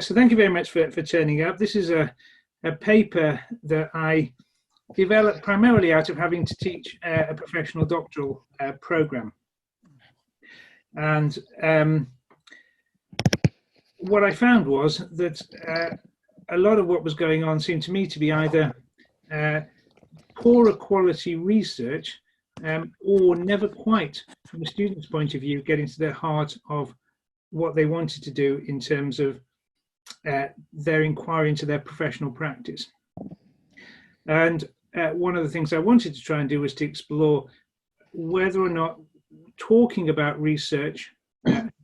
So thank you very much for turning up. This is a paper that I developed primarily out of having to teach a professional doctoral program. And what I found was that a lot of what was going on seemed to me to be either poorer quality research or never quite, from a student's point of view, getting to the heart of what they wanted to do in terms of their inquiry into their professional practice. And one of the things I wanted to try and do was to explore whether or not talking about research,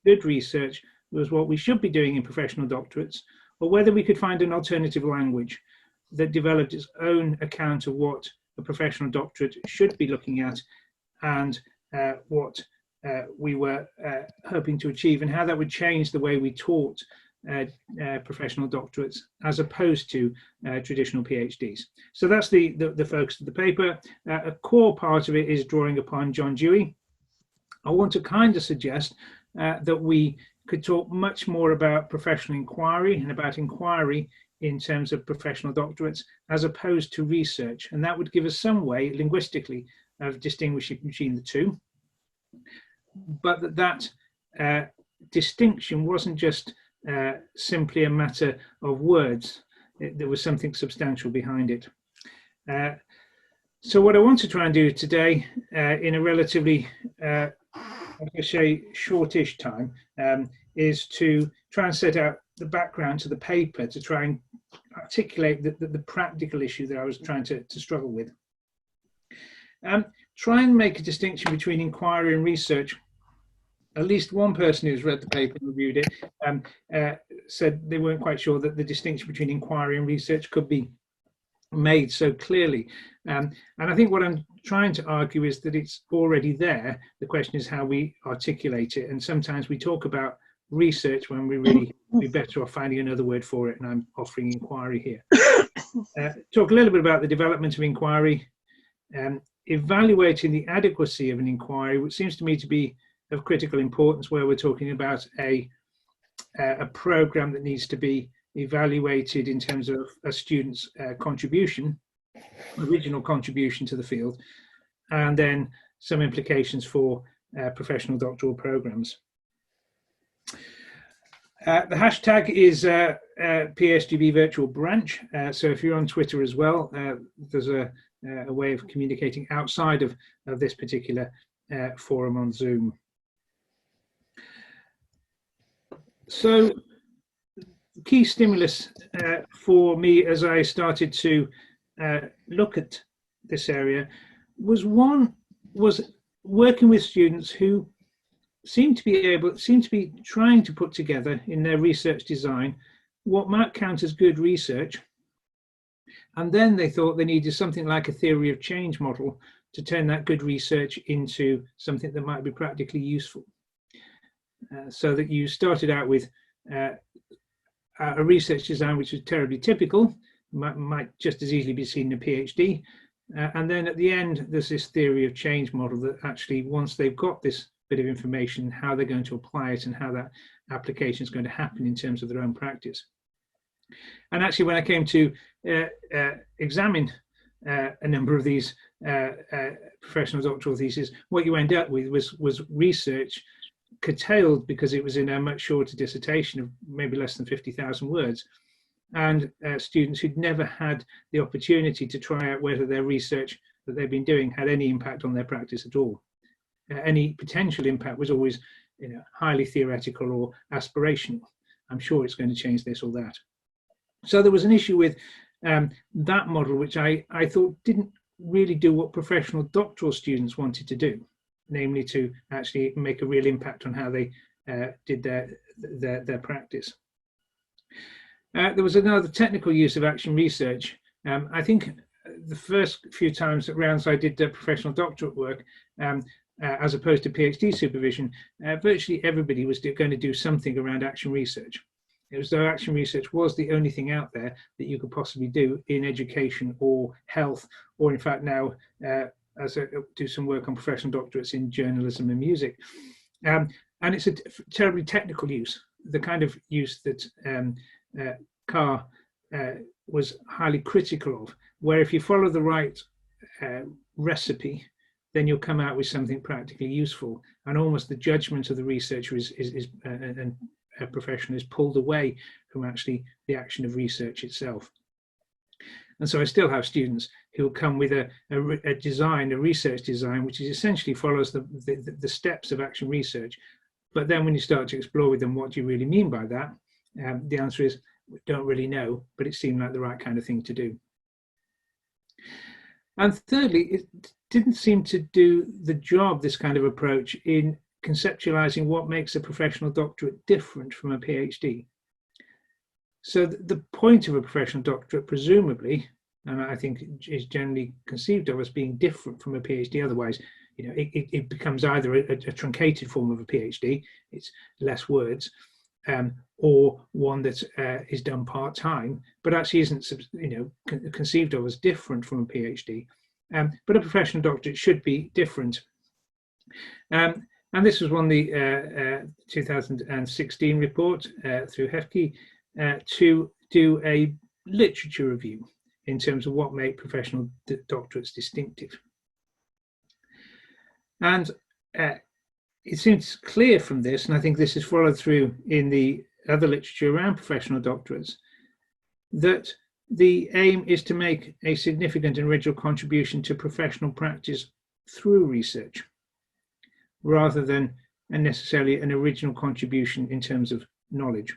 good research, was what we should be doing in professional doctorates, or whether we could find an alternative language that developed its own account of what a professional doctorate should be looking at and what we were hoping to achieve, and how that would change the way we taught professional doctorates as opposed to traditional PhDs. So that's the focus of the paper. A core part of it is drawing upon John Dewey. I want to kind of suggest that we could talk much more about professional inquiry and about inquiry in terms of professional doctorates as opposed to research, and that would give us some way linguistically of distinguishing between the two, but that distinction wasn't just simply a matter of words. There was something substantial behind it. So what I want to try and do today in a relatively, I say, shortish time, is to try and set out the background to the paper to try and articulate the practical issue that I was trying to struggle with. Try and make a distinction between inquiry and research. At least one person who's read the paper and reviewed it said they weren't quite sure that the distinction between inquiry and research could be made so clearly. And I think what I'm trying to argue is that it's already there. The question is how we articulate it. And sometimes we talk about research when we really be better off finding another word for it. And I'm offering inquiry here. Talk a little bit about the development of inquiry, evaluating the adequacy of an inquiry, which seems to me to be of critical importance where we're talking about a program that needs to be evaluated in terms of a student's contribution, original contribution to the field, and then some implications for professional doctoral programs. The hashtag is PSGB Virtual Branch. So if you're on Twitter as well, there's a way of communicating outside of this particular forum on Zoom. So key stimulus for me as I started to look at this area was working with students who seemed to be trying to put together in their research design what might count as good research, and then they thought they needed something like a theory of change model to turn that good research into something that might be practically useful. So that you started out with a research design which was terribly typical, might just as easily be seen in a PhD, and then at the end there's this theory of change model that actually, once they've got this bit of information, how they're going to apply it and how that application is going to happen in terms of their own practice. And actually, when I came to examine a number of these professional doctoral theses, what you end up with was research curtailed because it was in a much shorter dissertation of maybe less than 50,000 words, and students who'd never had the opportunity to try out whether their research that they've been doing had any impact on their practice at all. Any potential impact was always, highly theoretical or aspirational. I'm sure it's going to change this or that. So there was an issue with that model, which I thought didn't really do what professional doctoral students wanted to do, namely to actually make a real impact on how they did their practice. There was another technical use of action research. I think the first few times at rounds I did professional doctorate work, as opposed to PhD supervision, virtually everybody was going to do something around action research. It was though action research was the only thing out there that you could possibly do in education or health, or in fact now as I do some work on professional doctorates in journalism and music. And it's a terribly technical use, the kind of use that Carr was highly critical of, where if you follow the right recipe, then you'll come out with something practically useful, and almost the judgment of the researcher and a professional is pulled away from actually the action of research itself. And so I still have students who will come with a research design, which is essentially follows the steps of action research. But then when you start to explore with them, what do you really mean by that? The answer is, we don't really know, but it seemed like the right kind of thing to do. And thirdly, it didn't seem to do the job, this kind of approach, in conceptualizing what makes a professional doctorate different from a PhD. So the point of a professional doctorate, presumably, and I think is generally conceived of as being different from a PhD, otherwise, you know, it becomes either a truncated form of a PhD, it's less words, or one that is done part-time, but actually isn't, you know, conceived of as different from a PhD. But a professional doctorate should be different. And this was one the 2016 report through Hefke to do a literature review in terms of what make professional doctorates distinctive. And it seems clear from this, and I think this is followed through in the other literature around professional doctorates, that the aim is to make a significant and original contribution to professional practice through research, rather than necessarily an original contribution in terms of knowledge.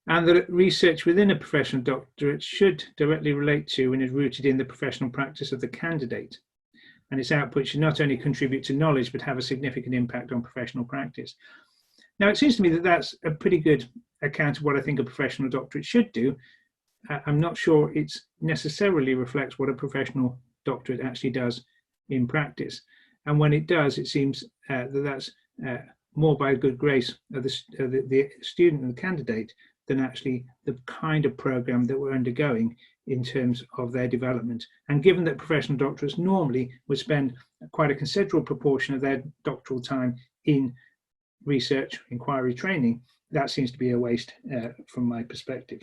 And that research within a professional doctorate should directly relate to and is rooted in the professional practice of the candidate. And its output should not only contribute to knowledge, but have a significant impact on professional practice. Now, it seems to me that that's a pretty good account of what I think a professional doctorate should do. I'm not sure it necessarily reflects what a professional doctorate actually does in practice. And when it does, it seems that that's more by good grace of the student and the candidate than actually the kind of program that we're undergoing in terms of their development. And given that professional doctorates normally would spend quite a considerable proportion of their doctoral time in research, inquiry, training, that seems to be a waste from my perspective.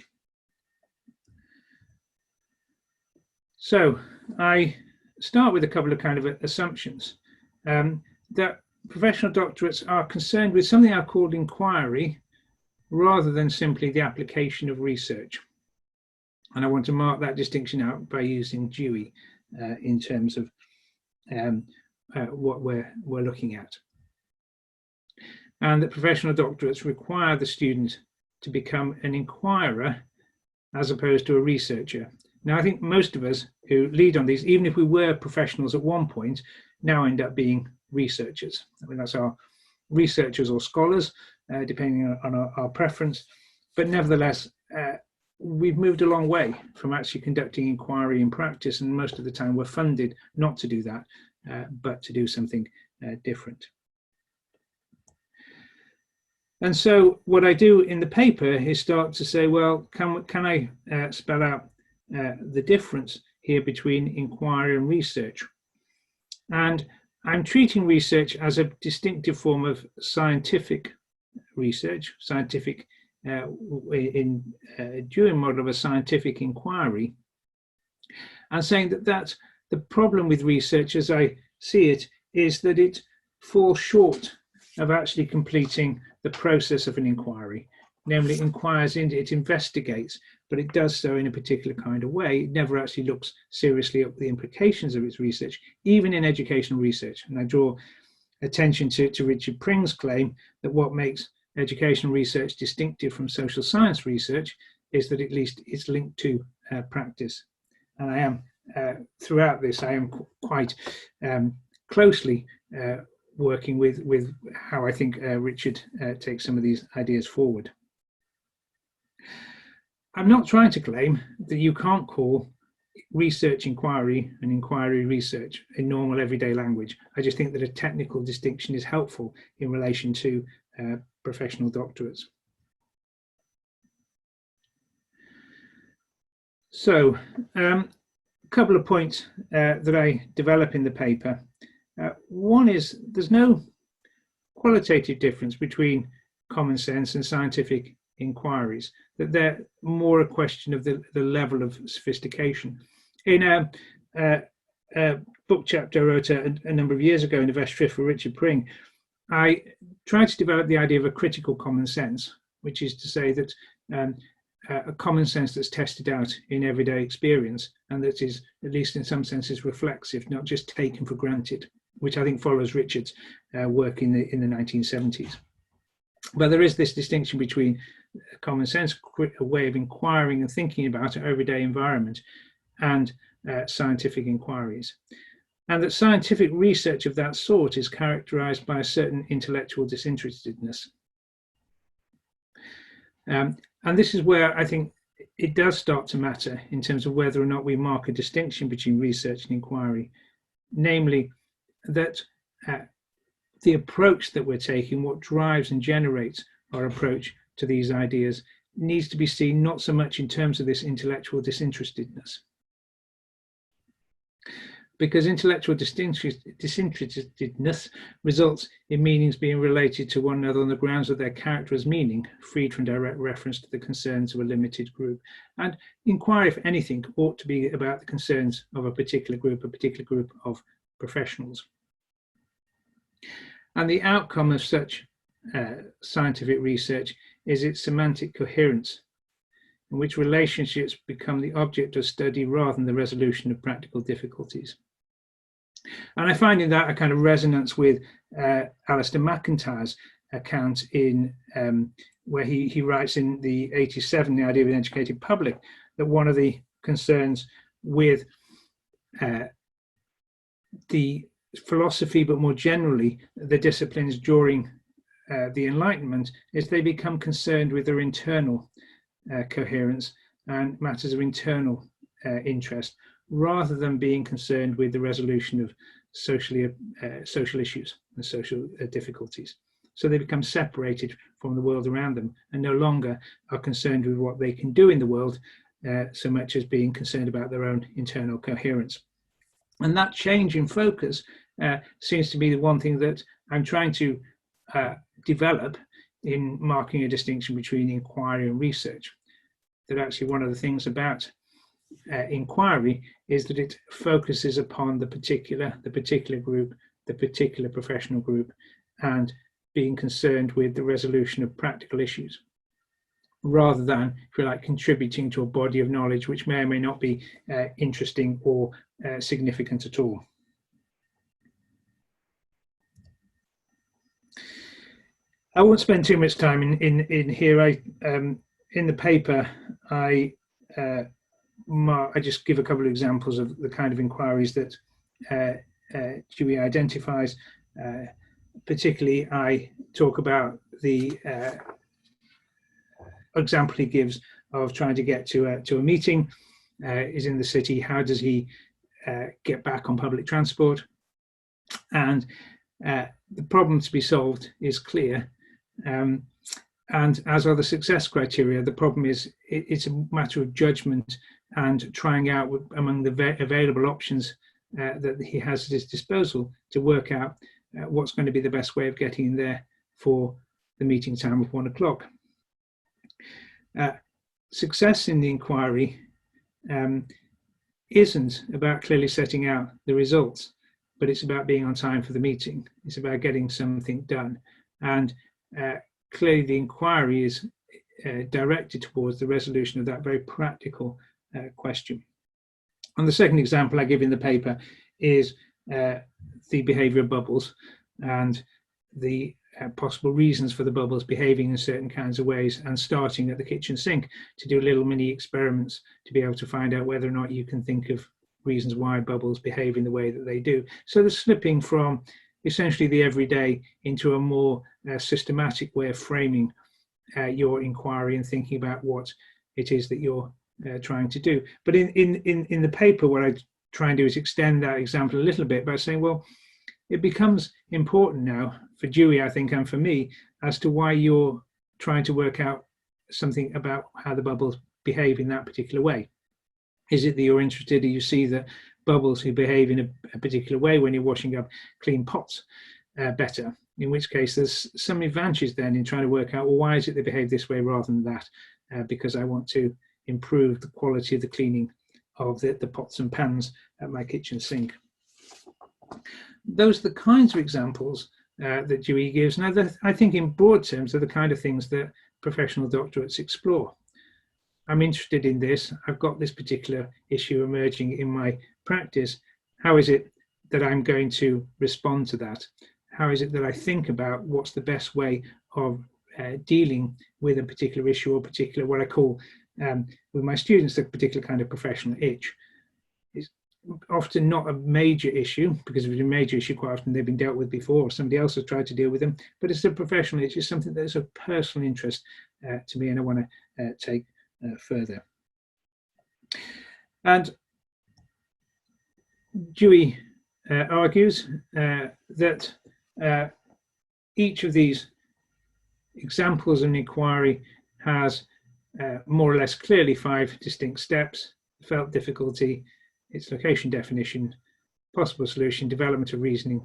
So I start with a couple of kind of assumptions. That professional doctorates are concerned with something I've called inquiry, rather than simply the application of research. And I want to mark that distinction out by using Dewey in terms of what we're looking at. And that professional doctorates require the student to become an inquirer as opposed to a researcher. Now, I think most of us who lead on these, even if we were professionals at one point, now end up being researchers. I mean, that's our researchers or scholars, depending on our preference. But nevertheless, we've moved a long way from actually conducting inquiry in practice, and most of the time we're funded not to do that, but to do something different. And so what I do in the paper is start to say, well, can I spell out the difference here between inquiry and research? And I'm treating research as a distinctive form of scientific research, scientific in Dewey model of a scientific inquiry, and saying that the problem with research, as I see it, is that it falls short of actually completing the process of an inquiry. Namely, it inquires into it, investigates, but it does so in a particular kind of way. It never actually looks seriously at the implications of its research, even in educational research. And I draw attention to Richard Pring's claim that what makes educational research distinctive from social science research is that at least it's linked to practice. And I am, throughout this, I am quite closely working with how I think Richard takes some of these ideas forward. I'm not trying to claim that you can't call research inquiry and inquiry research in normal everyday language. I just think that a technical distinction is helpful in relation to professional doctorates. So a couple of points that I develop in the paper. One is there's no qualitative difference between common sense and scientific inquiries, that they're more a question of the level of sophistication. In a book chapter I wrote a number of years ago in the Vestfrift for Richard Pring, I tried to develop the idea of a critical common sense, which is to say that a common sense that's tested out in everyday experience and that is, at least in some senses, reflexive, not just taken for granted, which I think follows Richard's work in the 1970s. But there is this distinction between common sense, a way of inquiring and thinking about an everyday environment, and scientific inquiries. And that scientific research of that sort is characterized by a certain intellectual disinterestedness. And this is where I think it does start to matter in terms of whether or not we mark a distinction between research and inquiry, namely that the approach that we're taking, what drives and generates our approach to these ideas, needs to be seen not so much in terms of this intellectual disinterestedness. Because intellectual disinterestedness results in meanings being related to one another on the grounds of their character as meaning, freed from direct reference to the concerns of a limited group. And inquiry, if anything, ought to be about the concerns of a particular group of professionals. And the outcome of such scientific research is its semantic coherence, in which relationships become the object of study rather than the resolution of practical difficulties. And I find in that a kind of resonance with Alistair McIntyre's account in where he writes in the 87, The Idea of an Educated Public, that one of the concerns with the philosophy, but more generally the disciplines during the Enlightenment, is they become concerned with their internal coherence and matters of internal interest, rather than being concerned with the resolution of social issues and social difficulties. So they become separated from the world around them and no longer are concerned with what they can do in the world so much as being concerned about their own internal coherence. And that change in focus seems to be the one thing that I'm trying to develop in marking a distinction between inquiry and research. That actually one of the things about inquiry is that it focuses upon the particular group, the particular professional group, and being concerned with the resolution of practical issues, rather than, if you like, contributing to a body of knowledge which may or may not be interesting or significant at all. I won't spend too much time in here. In the paper, I just give a couple of examples of the kind of inquiries that Dewey identifies. Particularly, I talk about the example he gives of trying to get to a meeting. Is in the city. How does he get back on public transport? And the problem to be solved is clear. And as are the success criteria, the problem is it's a matter of judgment and trying out among the available options that he has at his disposal to work out what's going to be the best way of getting in there for the meeting time of 1 o'clock. Success in the inquiry isn't about clearly setting out the results, but it's about being on time for the meeting. It's about getting something done. And clearly the inquiry is directed towards the resolution of that very practical question. And the second example I give in the paper is the behavior of bubbles and the possible reasons for the bubbles behaving in certain kinds of ways, and starting at the kitchen sink to do little mini experiments to be able to find out whether or not you can think of reasons why bubbles behave in the way that they do. So the slipping from essentially the everyday into a more systematic way of framing your inquiry and thinking about what it is that you're trying to do. But in the paper, what I try and do is extend that example a little bit by saying, well, it becomes important now for Dewey, I think, and for me, as to why you're trying to work out something about how the bubbles behave in that particular way. Is it that you're interested, or you see that bubbles who behave in a particular way when you're washing up clean pots better? in which case there's some advantage then in trying to work out, well, why is it they behave this way rather than that? Because I want to improve the quality of the cleaning of the pots and pans at my kitchen sink. Those are the kinds of examples that Dewey gives. Now, I think in broad terms, are the kind of things that professional doctorates explore. I'm interested in this. I've got this particular issue emerging in my practice. How is it that I'm going to respond to that? How is it that I think about what's the best way of dealing with a particular issue or particular, what I call with my students, a particular kind of professional itch? It's often not a major issue, because if it's a major issue, quite often they've been dealt with before or somebody else has tried to deal with them, but it's a professional itch. It's something that's of personal interest to me, and I want to take further. And Dewey argues that each of these examples of an inquiry has more or less clearly 5 distinct steps: felt difficulty, its location definition, possible solution, development of reasoning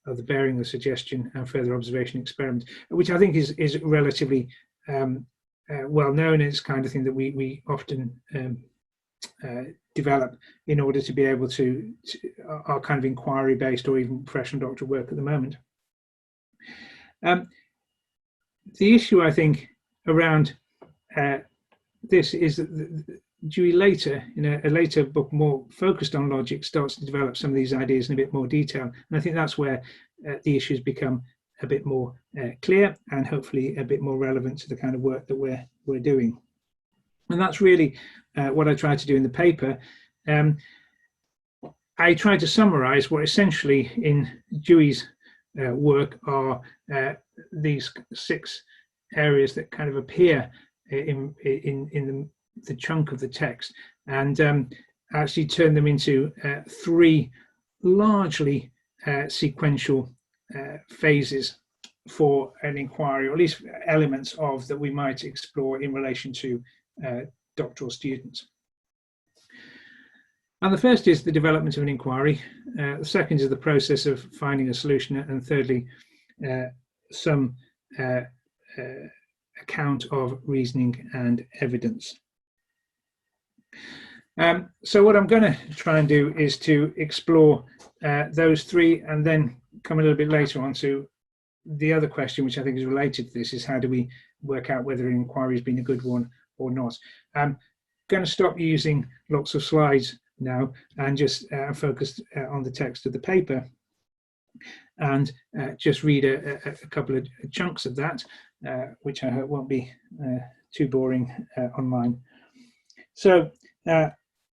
of the bearing of suggestion, and further observation experiment, which I think is relatively well known. It's kind of thing that we often develop in order to be able to our kind of inquiry based or even professional doctoral work at the moment. The issue, I think, around this is that Dewey later, in a later book more focused on logic, starts to develop some of these ideas in a bit more detail. And I think that's where the issues become a bit more clear and hopefully a bit more relevant to the kind of work that we're doing. And that's really what I tried to do in the paper. I tried to summarize what essentially in Dewey's work are these 6 areas that kind of appear in the chunk of the text, and actually turn them into 3 largely sequential phases for an inquiry, or at least elements of that we might explore in relation to doctoral students. And the first is the development of an inquiry. The second is the process of finding a solution, and thirdly, some account of reasoning and evidence. So what I'm going to try and do is to explore those 3, and then come a little bit later on to the other question, which I think is related to this, is how do we work out whether an inquiry has been a good one or not. I'm going to stop using lots of slides now and just focus on the text of the paper, and just read a couple of chunks of that, which I hope won't be too boring online. So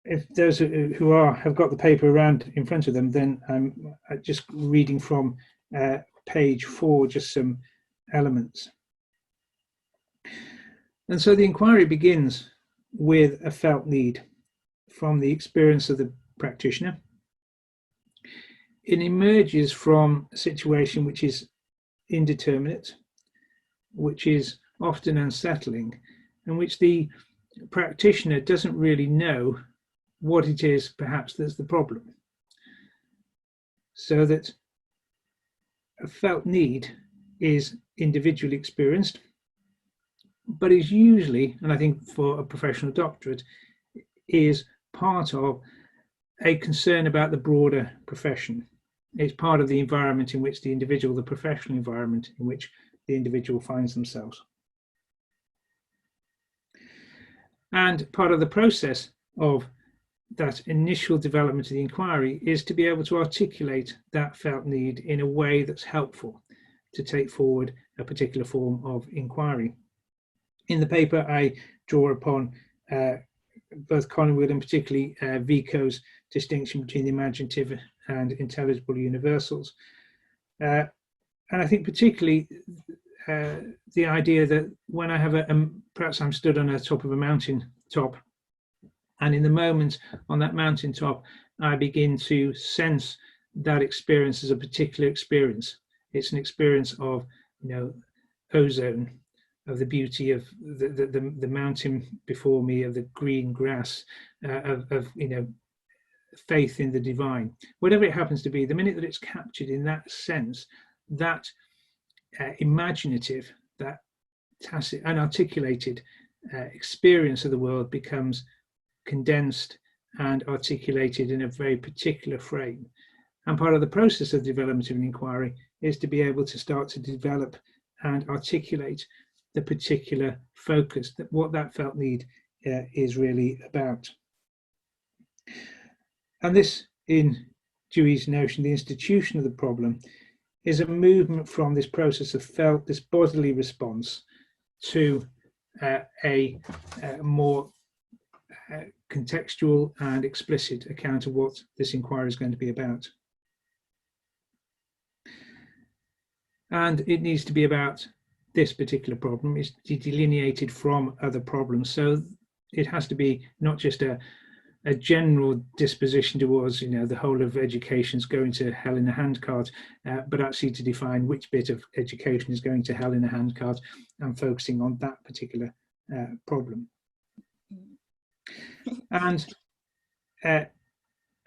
if those who have got the paper around in front of them, then I'm just reading from page 4, just some elements. And so the inquiry begins with a felt need from the experience of the practitioner. It emerges from a situation which is indeterminate, which is often unsettling, and which the practitioner doesn't really know what it is perhaps that's the problem. So that a felt need is individually experienced, but is usually, and I think for a professional doctorate, is part of a concern about the broader profession. It's part of the environment in which the individual, the professional environment in which the individual finds themselves. And part of the process of that initial development of the inquiry is to be able to articulate that felt need in a way that's helpful to take forward a particular form of inquiry. In the paper, I draw upon both Collingwood and particularly Vico's distinction between the imaginative and intelligible universals. And I think particularly the idea that when I have perhaps I'm stood on the top of a mountain top, and in the moment on that mountain top, I begin to sense that experience as a particular experience. It's an experience of, ozone, of the beauty of the mountain before me, of the green grass, of faith in the divine. Whatever it happens to be, the minute that it's captured in that sense, that imaginative, that tacit, unarticulated experience of the world becomes condensed and articulated in a very particular frame. And part of the process of development of an inquiry is to be able to start to develop and articulate the particular focus, that what that felt need is really about. And this, in Dewey's notion, the institution of the problem, is a movement from this process of felt, this bodily response, to a more contextual and explicit account of what this inquiry is going to be about. And it needs to be about this particular problem. It's delineated from other problems. So it has to be not just a general disposition towards, the whole of education is going to hell in a handcart, but actually to define which bit of education is going to hell in a handcart and focusing on that particular problem. And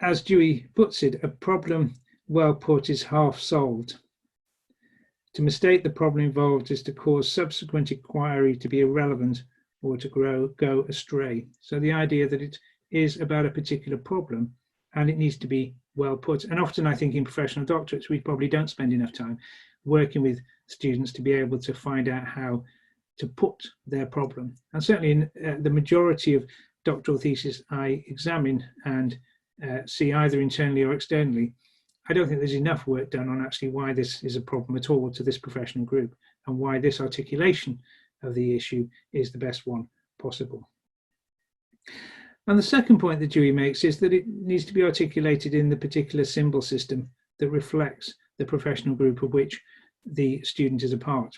as Dewey puts it, a problem well put is half solved. To mistake the problem involved is to cause subsequent inquiry to be irrelevant or to go astray. So the idea that it is about a particular problem and it needs to be well put. And often I think in professional doctorates, we probably don't spend enough time working with students to be able to find out how to put their problem. And certainly in the majority of doctoral theses I examine and see either internally or externally, I don't think there's enough work done on actually why this is a problem at all to this professional group and why this articulation of the issue is the best one possible. And the second point that Dewey makes is that it needs to be articulated in the particular symbol system that reflects the professional group of which the student is a part.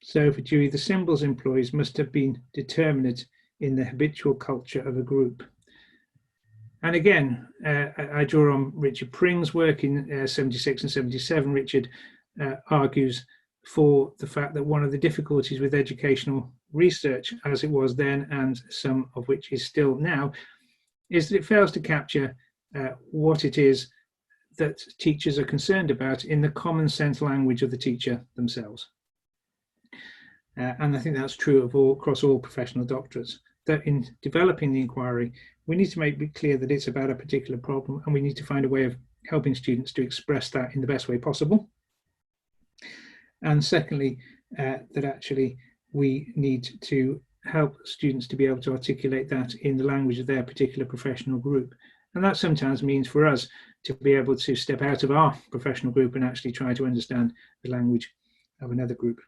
So for Dewey, the symbols employed must have been determinate in the habitual culture of a group. And again, I draw on Richard Pring's work in 76 and 77. Richard argues for the fact that one of the difficulties with educational research, as it was then and some of which is still now, is that it fails to capture what it is that teachers are concerned about in the common sense language of the teacher themselves. And I think that's true of across all professional doctorates, that in developing the inquiry, we need to make it clear that it's about a particular problem and we need to find a way of helping students to express that in the best way possible. And secondly, that actually we need to help students to be able to articulate that in the language of their particular professional group. And that sometimes means for us to be able to step out of our professional group and actually try to understand the language of another group.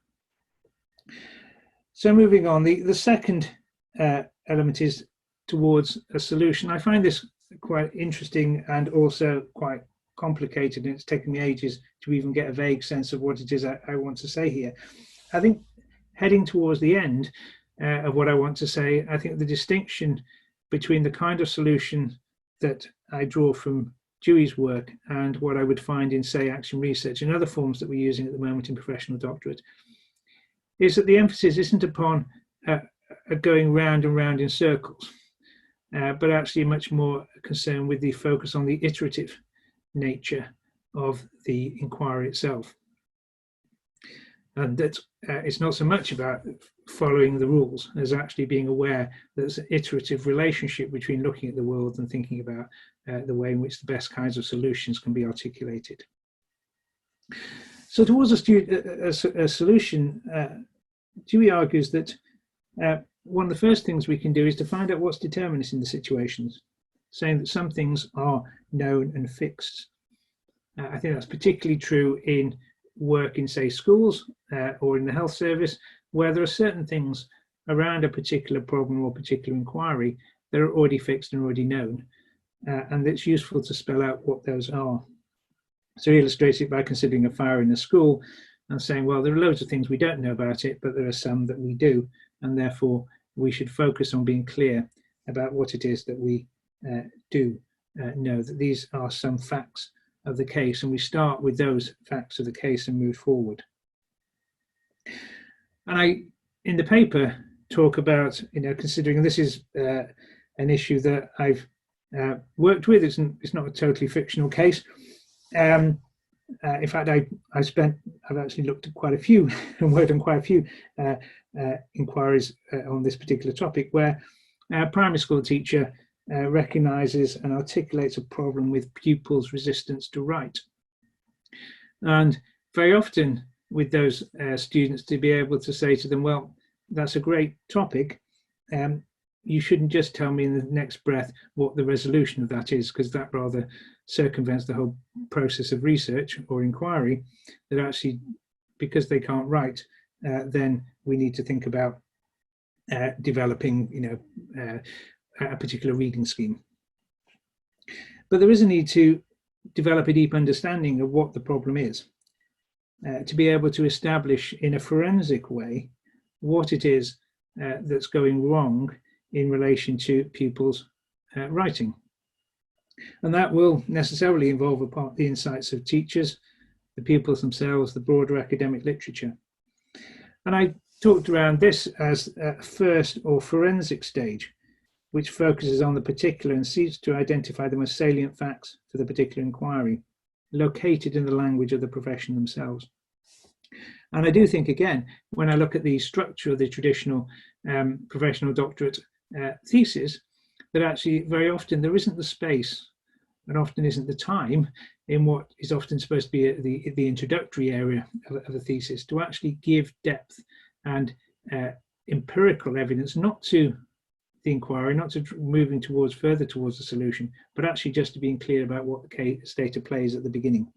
So moving on, the second element is towards a solution. I find this quite interesting and also quite complicated, and it's taken me ages to even get a vague sense of what it is I want to say here. I think heading towards the end of what I want to say, I think the distinction between the kind of solution that I draw from Dewey's work and what I would find in, say, action research and other forms that we're using at the moment in professional doctorate is that the emphasis isn't upon going round and round in circles, but actually much more concerned with the focus on the iterative nature of the inquiry itself. And that it's not so much about following the rules as actually being aware that there's an iterative relationship between looking at the world and thinking about the way in which the best kinds of solutions can be articulated. So towards a solution, Dewey argues that one of the first things we can do is to find out what's determinist in the situations, saying that some things are known and fixed. I think that's particularly true in work in, say, schools or in the health service, where there are certain things around a particular problem or particular inquiry that are already fixed and already known, and it's useful to spell out what those are. So he illustrates it by considering a fire in a school and saying, well, there are loads of things we don't know about it, but there are some that we do, and therefore we should focus on being clear about what it is that we do know, that these are some facts of the case, and we start with those facts of the case and move forward. And I, in the paper, talk about, considering this is an issue that I've worked with, it's not a totally fictional case, in fact, I've actually looked at quite a few and worked on quite a few inquiries on this particular topic, where a primary school teacher recognises and articulates a problem with pupils' resistance to write. And very often with those students, to be able to say to them, well, that's a great topic. You shouldn't just tell me in the next breath what the resolution of that is, because that rather circumvents the whole process of research or inquiry. That actually, because they can't write, then we need to think about developing, a particular reading scheme. But there is a need to develop a deep understanding of what the problem is, to be able to establish in a forensic way what it is that's going wrong in relation to pupils' writing. And that will necessarily involve the insights of teachers, the pupils themselves, the broader academic literature. And I talked around this as a first or forensic stage, which focuses on the particular and seeks to identify the most salient facts for the particular inquiry, located in the language of the profession themselves. And I do think, again, when I look at the structure of the traditional professional doctorate thesis, that actually very often there isn't the space and often isn't the time in what is often supposed to be the introductory area of the thesis to actually give depth and empirical evidence, not to the inquiry, not to moving further towards the solution, but actually just to being clear about what the state of play is at the beginning.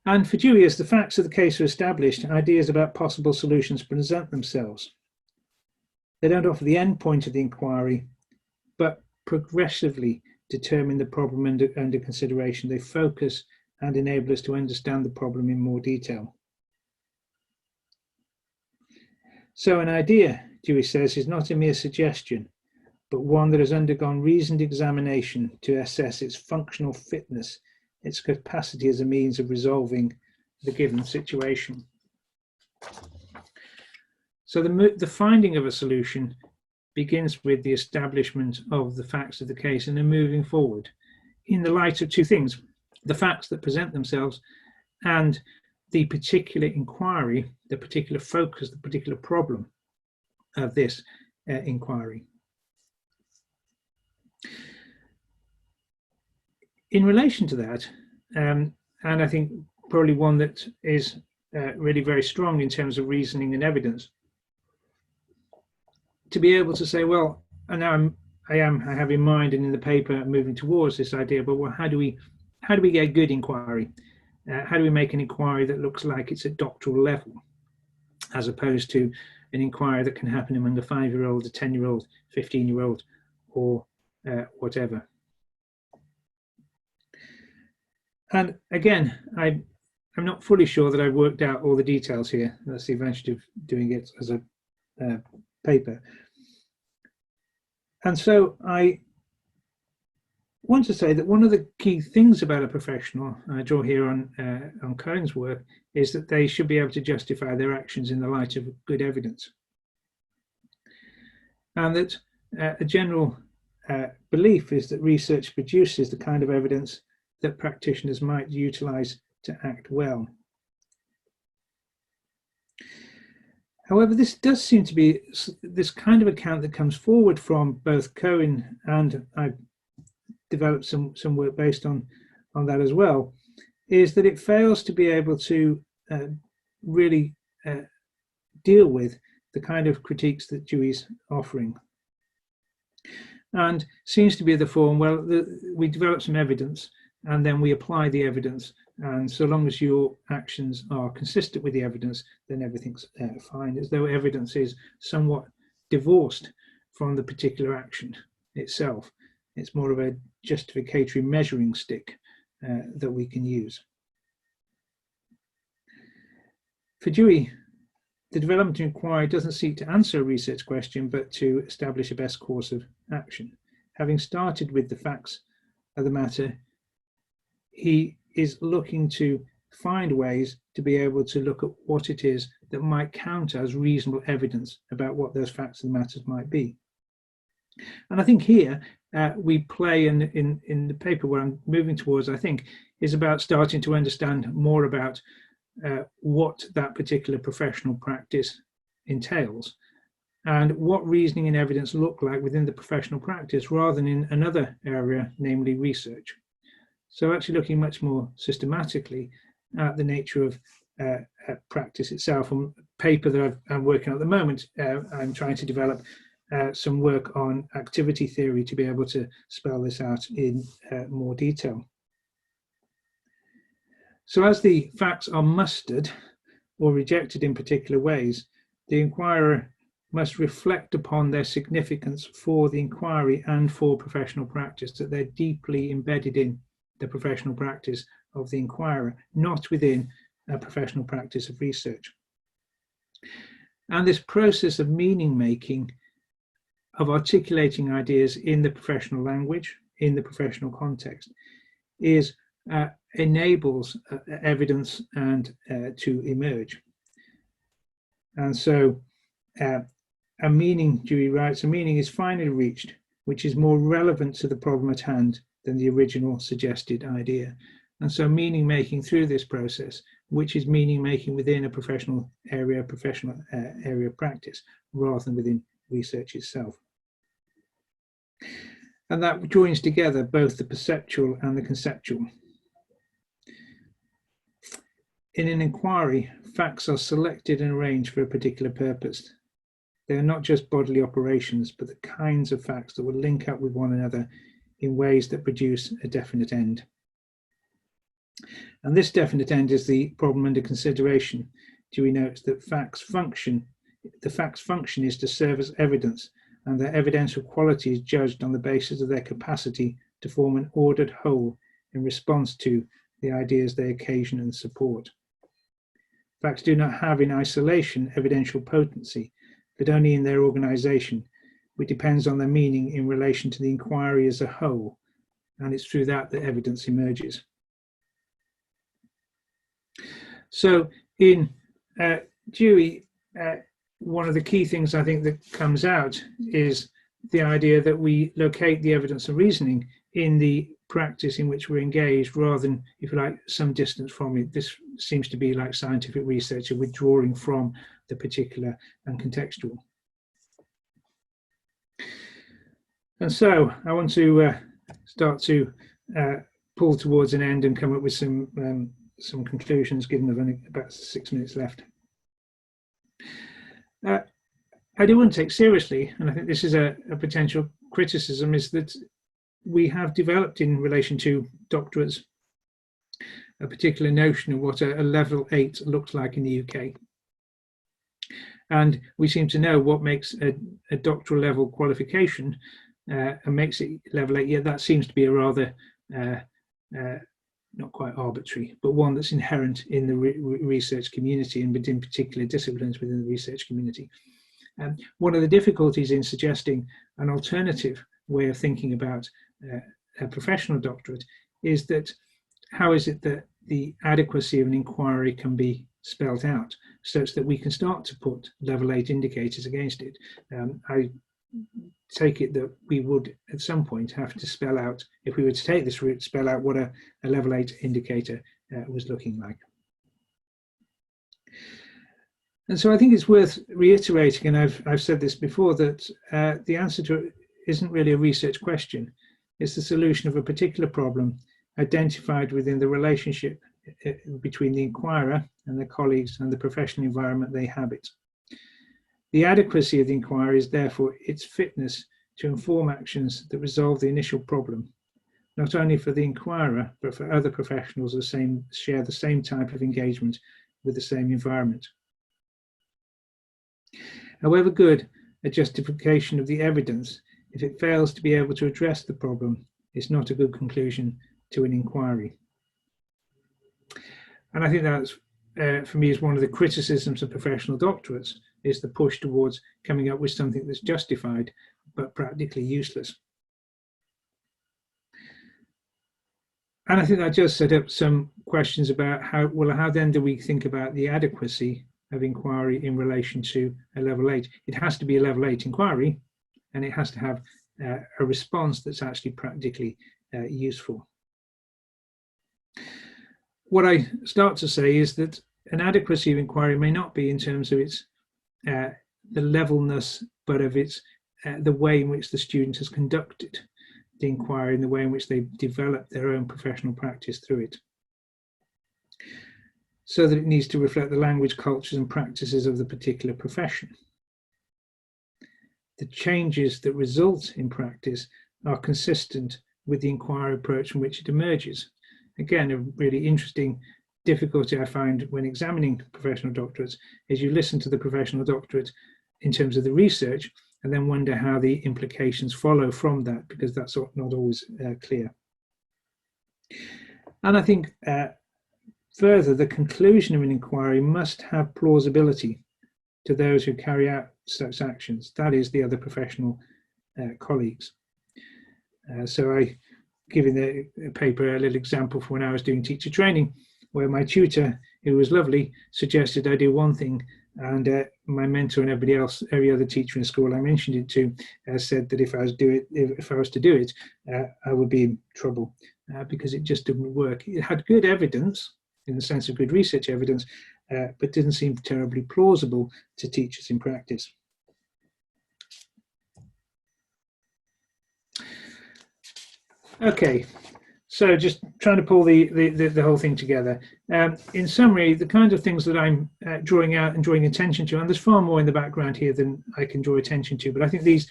And for Dewey, as the facts of the case are established, ideas about possible solutions present themselves. They don't offer the end point of the inquiry, but progressively determine the problem under consideration. They focus and enable us to understand the problem in more detail. So an idea, Dewey says, is not a mere suggestion, but one that has undergone reasoned examination to assess its functional fitness, its capacity as a means of resolving the given situation. So the finding of a solution begins with the establishment of the facts of the case and then moving forward in the light of two things: the facts that present themselves and the particular inquiry, the particular focus, the particular problem of this inquiry. In relation to that, and I think probably one that is really very strong in terms of reasoning and evidence, to be able to say, well, and now I have in mind and in the paper moving towards this idea, but well, how do we get a good inquiry? How do we make an inquiry that looks like it's at doctoral level, as opposed to an inquiry that can happen among a 5-year-old, a 10-year-old, 15-year-old, or whatever. And again, I'm not fully sure that I've worked out all the details here. That's the advantage of doing it as a paper. And so I want to say that one of the key things about a professional, I draw here on Cohen's work, is that they should be able to justify their actions in the light of good evidence. And that a general belief is that research produces the kind of evidence that practitioners might utilize to act well. However, this does seem to be this kind of account that comes forward from both Cohen, and I've developed some work based on that as well, is that it fails to be able to really deal with the kind of critiques that Dewey's offering, and seems to be the form, well, we develop some evidence and then we apply the evidence, and so long as your actions are consistent with the evidence, then everything's fine, as though evidence is somewhat divorced from the particular action itself. It's more of a justificatory measuring stick that we can use. For Dewey, the development inquiry doesn't seek to answer a research question, but to establish a best course of action. Having started with the facts of the matter, he is looking to find ways to be able to look at what it is that might count as reasonable evidence about what those facts and matters might be. And I think here we play in the paper where I'm moving towards, I think, is about starting to understand more about what that particular professional practice entails and what reasoning and evidence look like within the professional practice rather than in another area, namely research. So actually looking much more systematically at the nature of practice itself. On paper that I'm working on at the moment, I'm trying to develop some work on activity theory to be able to spell this out in more detail. So as the facts are mustered or rejected in particular ways, the inquirer must reflect upon their significance for the inquiry and for professional practice, that they're deeply embedded in the professional practice of the inquirer, not within a professional practice of research. And this process of meaning making, of articulating ideas in the professional language, in the professional context, is enables evidence and to emerge. And so a meaning, Dewey writes, a meaning is finally reached which is more relevant to the problem at hand than the original suggested idea. And so meaning making through this process, which is meaning making within a professional area of practice, rather than within research itself. And that joins together both the perceptual and the conceptual. In an inquiry, facts are selected and arranged for a particular purpose. They are not just bodily operations, but the kinds of facts that will link up with one another in ways that produce a definite end. And this definite end is the problem under consideration. Dewey notes that the facts function is to serve as evidence, and their evidential quality is judged on the basis of their capacity to form an ordered whole in response to the ideas they occasion and support. Facts do not have in isolation evidential potency, but only in their organization, which depends on their meaning in relation to the inquiry as a whole, and it's through that that evidence emerges. So in Dewey, one of the key things I think that comes out is the idea that we locate the evidence and reasoning in the practice in which we're engaged, rather than, if you like, some distance from it. This seems to be like scientific research, withdrawing from the particular and contextual. And so I want to start to pull towards an end and come up with some conclusions, given I've only about 6 minutes left. I do want to take seriously, and I think this is a potential criticism, is that we have developed in relation to doctorates a particular notion of what a level 8 looks like in the UK. And we seem to know what makes a doctoral level qualification and makes it level 8. Yet that seems to be a rather, not quite arbitrary, but one that's inherent in the research community and within particular disciplines within the research community. One of the difficulties in suggesting an alternative way of thinking about a professional doctorate is that how is it that the adequacy of an inquiry can be spelled out such that we can start to put level 8 indicators against it. I take it that we would at some point have to spell out, if we were to take this route, spell out what a level 8 indicator was looking like. And so I think it's worth reiterating, and I've said this before, that the answer to it isn't really a research question. It's the solution of a particular problem identified within the relationship between the inquirer and their colleagues and the professional environment they inhabit. The adequacy of the inquiry is therefore its fitness to inform actions that resolve the initial problem, not only for the inquirer, but for other professionals who share the same type of engagement with the same environment. However good a justification of the evidence, if it fails to be able to address the problem, it's not a good conclusion to an inquiry. And I think that's, for me, is one of the criticisms of professional doctorates, is the push towards coming up with something that's justified, but practically useless. And I think that just set up some questions about how then do we think about the adequacy of inquiry in relation to a level 8? It has to be a level 8 inquiry, and it has to have a response that's actually practically useful. What I start to say is that an adequacy of inquiry may not be in terms of its the levelness, but of its the way in which the student has conducted the inquiry and the way in which they develop their own professional practice through it. So that it needs to reflect the language, cultures and practices of the particular profession. The changes that result in practice are consistent with the inquiry approach from which it emerges. Again, a really interesting difficulty I find when examining professional doctorates is you listen to the professional doctorate in terms of the research and then wonder how the implications follow from that, because that's not always clear. And I think further, the conclusion of an inquiry must have plausibility to those who carry out such actions, that is, the other professional colleagues. So I give in the paper a little example from when I was doing teacher training, where my tutor, who was lovely, suggested I do one thing, and my mentor and everybody else, every other teacher in school I mentioned it to, said that if I was to do it, I would be in trouble because it just didn't work. It had good evidence, in the sense of good research evidence, but didn't seem terribly plausible to teachers in practice. Okay, so just trying to pull the whole thing together. In summary, the kind of things that I'm drawing out and drawing attention to, and there's far more in the background here than I can draw attention to, but I think these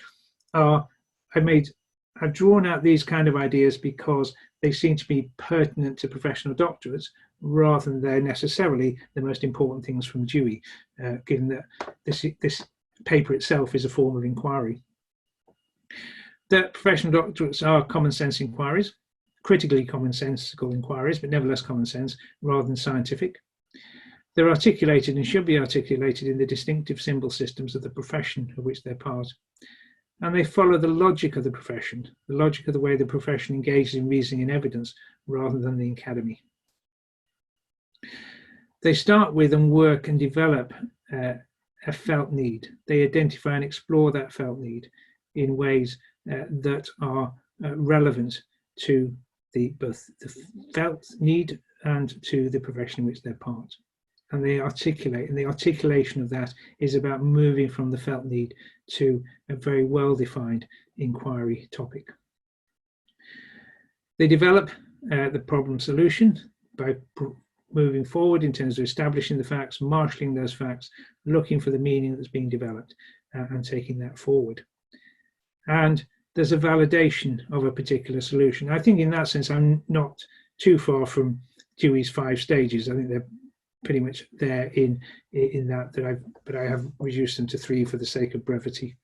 are, I've drawn out these kind of ideas because they seem to be pertinent to professional doctorates, rather than they're necessarily the most important things from Dewey, given that this paper itself is a form of inquiry. That professional doctorates are common sense inquiries, critically commonsensical inquiries, but nevertheless common sense rather than scientific. They're articulated and should be articulated in the distinctive symbol systems of the profession of which they're part. And they follow the logic of the profession, the logic of the way the profession engages in reasoning and evidence rather than the academy. They start with and work and develop a felt need. They identify and explore that felt need in ways that are relevant to both the felt need and to the profession in which they're part. And they articulate, and the articulation of that is about moving from the felt need to a very well-defined inquiry topic. They develop the problem solution by moving forward in terms of establishing the facts, marshalling those facts, looking for the meaning that's being developed, and taking that forward. And there's a validation of a particular solution. I think in that sense, I'm not too far from Dewey's 5 stages. I think they're pretty much there in that, but I have reduced them to 3 for the sake of brevity.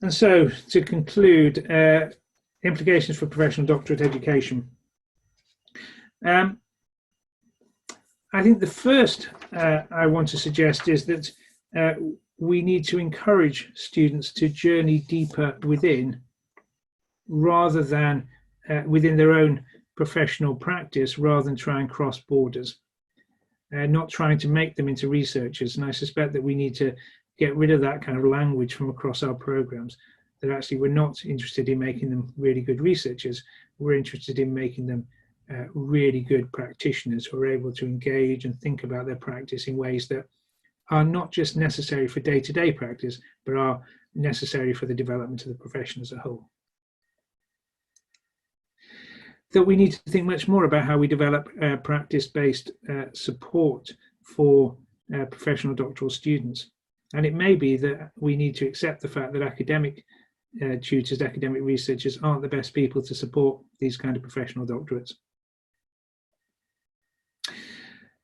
And so, to conclude, implications for professional doctorate education. I think the first I want to suggest is that we need to encourage students to journey deeper within, rather than within their own professional practice, rather than try and cross borders, not trying to make them into researchers. And I suspect that we need to get rid of that kind of language from across our programs, that actually we're not interested in making them really good researchers, we're interested in making them really good practitioners who are able to engage and think about their practice in ways that are not just necessary for day-to-day practice, but are necessary for the development of the profession as a whole. That we need to think much more about how we develop practice-based support for professional doctoral students. And it may be that we need to accept the fact that academic tutors, academic researchers aren't the best people to support these kind of professional doctorates.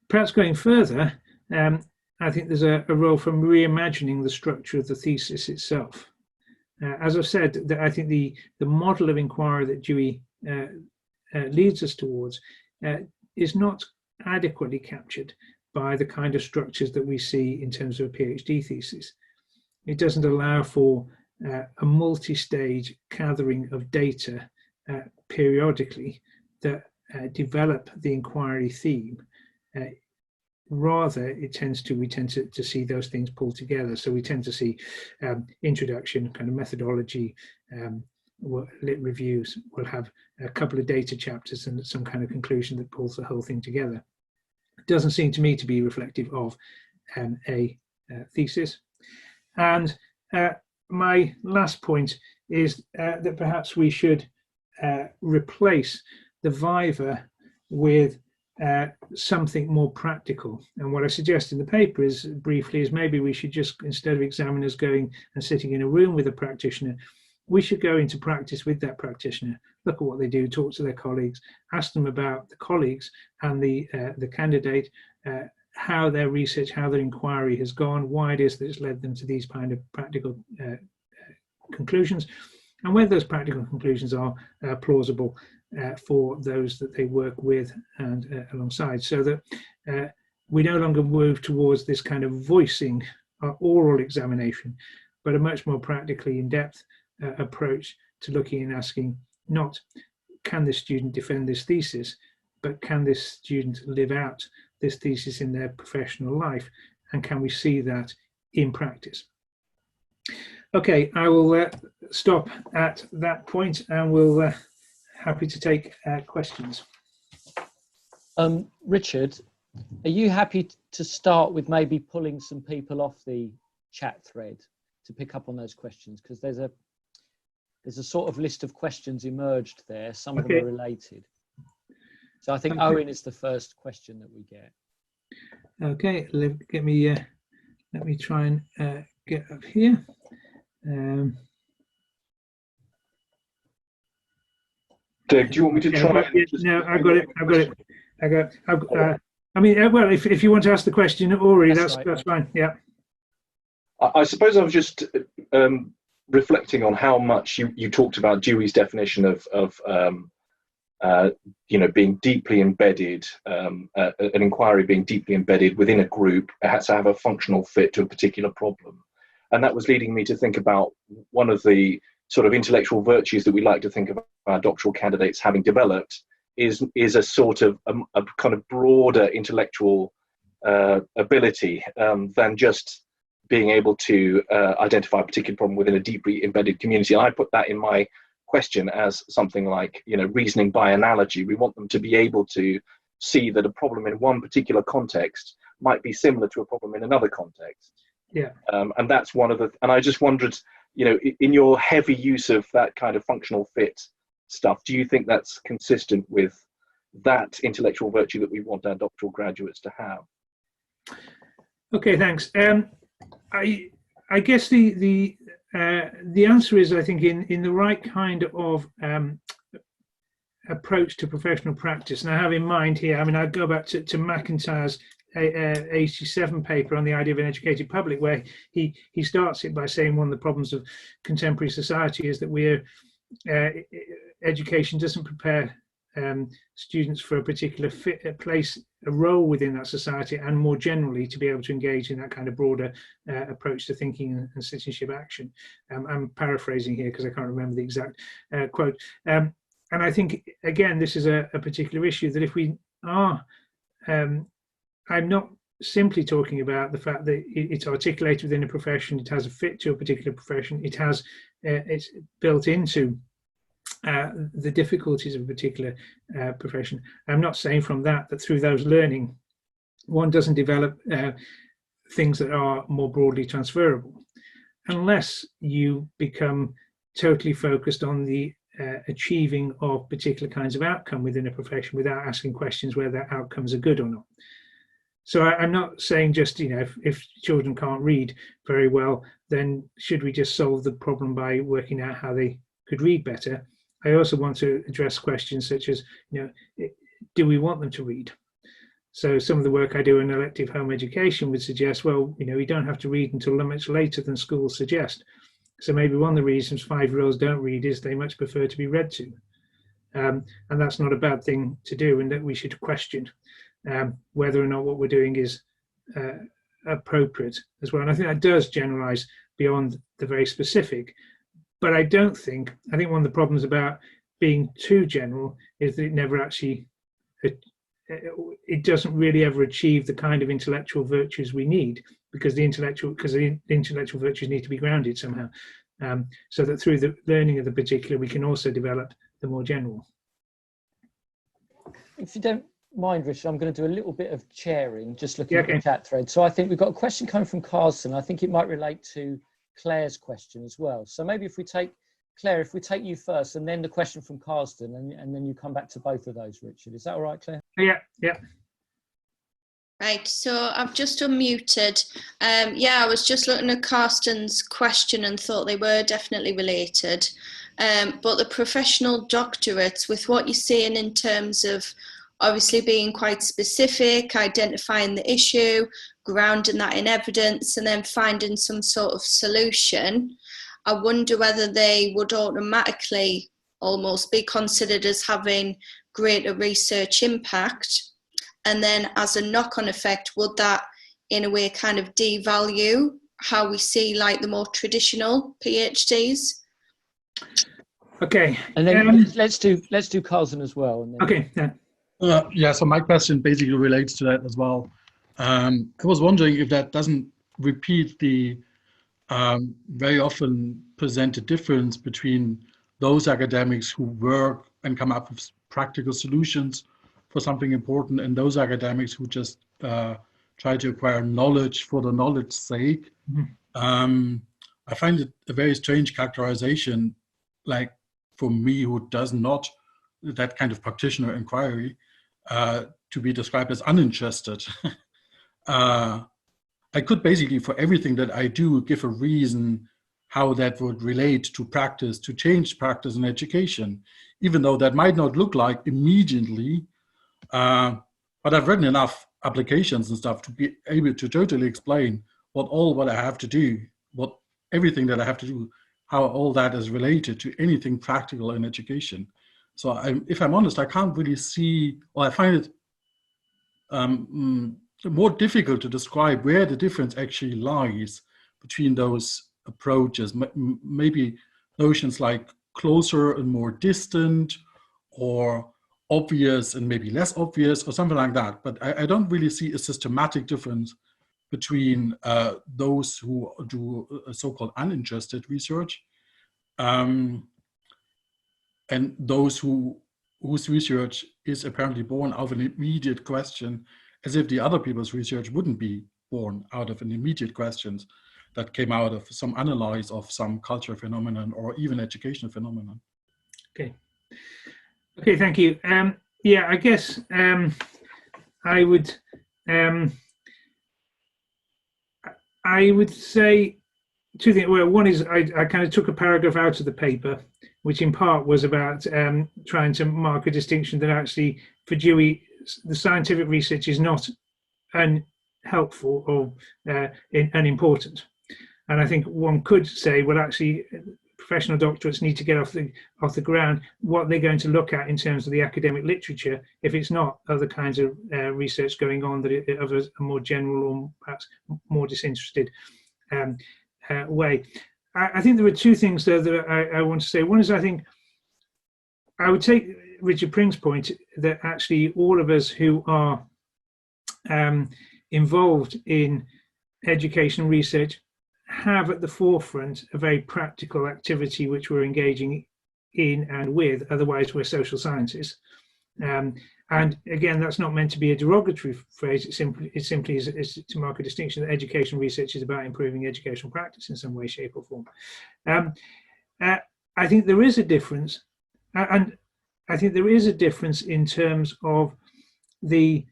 Perhaps going further, I think there's a role for reimagining the structure of the thesis itself. As I've said, that I think the model of inquiry that Dewey leads us towards is not adequately captured by the kind of structures that we see in terms of a PhD thesis. It doesn't allow for a multi-stage gathering of data periodically that develop the inquiry theme. Rather, we tend to see those things pulled together. So we tend to see introduction, kind of methodology, lit reviews will have a couple of data chapters and some kind of conclusion that pulls the whole thing together. It doesn't seem to me to be reflective of a thesis. And my last point is that perhaps we should replace the viva with something more practical. And what I suggest in the paper is briefly is maybe we should just, instead of examiners going and sitting in a room with a practitioner, we should go into practice with that practitioner, look at what they do, talk to their colleagues, ask them about the colleagues and the candidate, how their research, how their inquiry has gone, why it is that it's led them to these kind of practical conclusions, and whether those practical conclusions are plausible for those that they work with and alongside, so that we no longer move towards this kind of voicing oral examination, but a much more practically in-depth approach to looking and asking, not can this student defend this thesis, but can this student live out this thesis in their professional life, and can we see that in practice? Okay, I will stop at that point, and we'll happy to take questions. Richard, are you happy to start with maybe pulling some people off the chat thread to pick up on those questions? Because there's a sort of list of questions emerged there. Some of them are related. So I think Owen is the first question that we get. Okay, let me try and get up here. Dave, do you want me to try? No, I got it. I mean, well, if you want to ask the question, Ori, that's fine. Yeah. I suppose I was just reflecting on how much you talked about Dewey's definition of being deeply embedded, an inquiry being deeply embedded within a group. It has to have a functional fit to a particular problem. And that was leading me to think about one of the sort of intellectual virtues that we like to think of our doctoral candidates having developed is a sort of a kind of broader intellectual ability than just being able to identify a particular problem within a deeply embedded community. And I put that in my question as something like, reasoning by analogy. We want them to be able to see that a problem in one particular context might be similar to a problem in another context. Yeah. And that's one of the, and I just wondered, in your heavy use of that kind of functional fit stuff, do you think that's consistent with that intellectual virtue that we want our doctoral graduates to have? Okay, thanks. I guess the answer is, I think, in the right kind of approach to professional practice. And I have in mind here, I mean, I go back to McIntyre's 87 paper on the idea of an educated public, where he starts it by saying one of the problems of contemporary society is that education doesn't prepare students for a particular place, a role within that society, and more generally to be able to engage in that kind of broader approach to thinking and citizenship action. I'm paraphrasing here because I can't remember the exact quote. And I think, again, this is a particular issue that if we are, I'm not simply talking about the fact that it's articulated within a profession, it has a fit to a particular profession, it's built into the difficulties of a particular profession. I'm not saying from that through those learning, one doesn't develop things that are more broadly transferable, unless you become totally focused on the achieving of particular kinds of outcome within a profession without asking questions whether outcomes are good or not. So I'm not saying just, if children can't read very well, then should we just solve the problem by working out how they could read better? I also want to address questions such as, do we want them to read? So some of the work I do in elective home education would suggest, well, you don't have to read until much later than schools suggest. So maybe one of the reasons 5-year-olds don't read is they much prefer to be read to. And that's not a bad thing to do, and that we should question whether or not what we're doing is appropriate as well. And I think that does generalize beyond the very specific. But I think one of the problems about being too general is that it never actually, it doesn't really ever achieve the kind of intellectual virtues we need, because the intellectual virtues need to be grounded somehow. so that through the learning of the particular, we can also develop the more general. If you don't mind, Richard, I'm going to do a little bit of chairing, just looking Yeah, at the chat thread. So I think we've got a question coming from Carson. I think it might relate to Claire's question as well. So maybe if we take, Claire, if we take you first and then the question from Carsten, and then you come back to both of those, Richard. Is that all right, Claire? Yeah. Right, so I've just unmuted. Yeah, I was just looking at Carsten's question and thought they were definitely related. But the professional doctorates, with what you're saying in terms of obviously being quite specific, identifying the issue, grounding that in evidence, and then finding some sort of solution, I wonder whether they would automatically almost be considered as having greater research impact. And then as a knock-on effect, would that in a way kind of devalue how we see like the more traditional PhDs? Okay. And then let's do Carson as well. And then... Okay. Yeah. Yeah, so my question basically relates to that as well. I was wondering if that doesn't repeat the very often presented difference between those academics who work and come up with practical solutions for something important and those academics who just try to acquire knowledge for the knowledge's sake. Mm-hmm. I find it a very strange characterization, like for me who does not that kind of practitioner inquiry, to be described as uninterested. I could basically, for everything that I do, give a reason how that would relate to practice, to change practice in education, even though that might not look like immediately. But I've written enough applications and stuff to be able to totally explain what I have to do, everything that I have to do, how all that is related to anything practical in education. So if I'm honest, I can't really see, or I find it more difficult to describe where the difference actually lies between those approaches. Maybe notions like closer and more distant, or obvious and maybe less obvious, or something like that. But I don't really see a systematic difference between those who do so-called uninterested research and those whose research is apparently born out of an immediate question, as if the other people's research wouldn't be born out of an immediate questions that came out of some analysis of some cultural phenomenon or even educational phenomenon. Okay, thank you. Yeah, I guess I would say two things. Well, one is I kind of took a paragraph out of the paper, which in part was about trying to mark a distinction that actually for Dewey, the scientific research is not unhelpful or unimportant. And I think one could say, well, actually, professional doctorates need to get off the ground what they're going to look at in terms of the academic literature, if it's not other kinds of research going on that of a more general or perhaps more disinterested way. I think there are two things there that I want to say. One is I think I would take Richard Pring's point that actually all of us who are involved in education research have at the forefront a very practical activity which we're engaging in and with, otherwise we're social scientists. And again, that's not meant to be a derogatory phrase, it simply is to mark a distinction that education research is about improving educational practice in some way, shape or form. I think there is a difference, and I think there is a difference in terms of the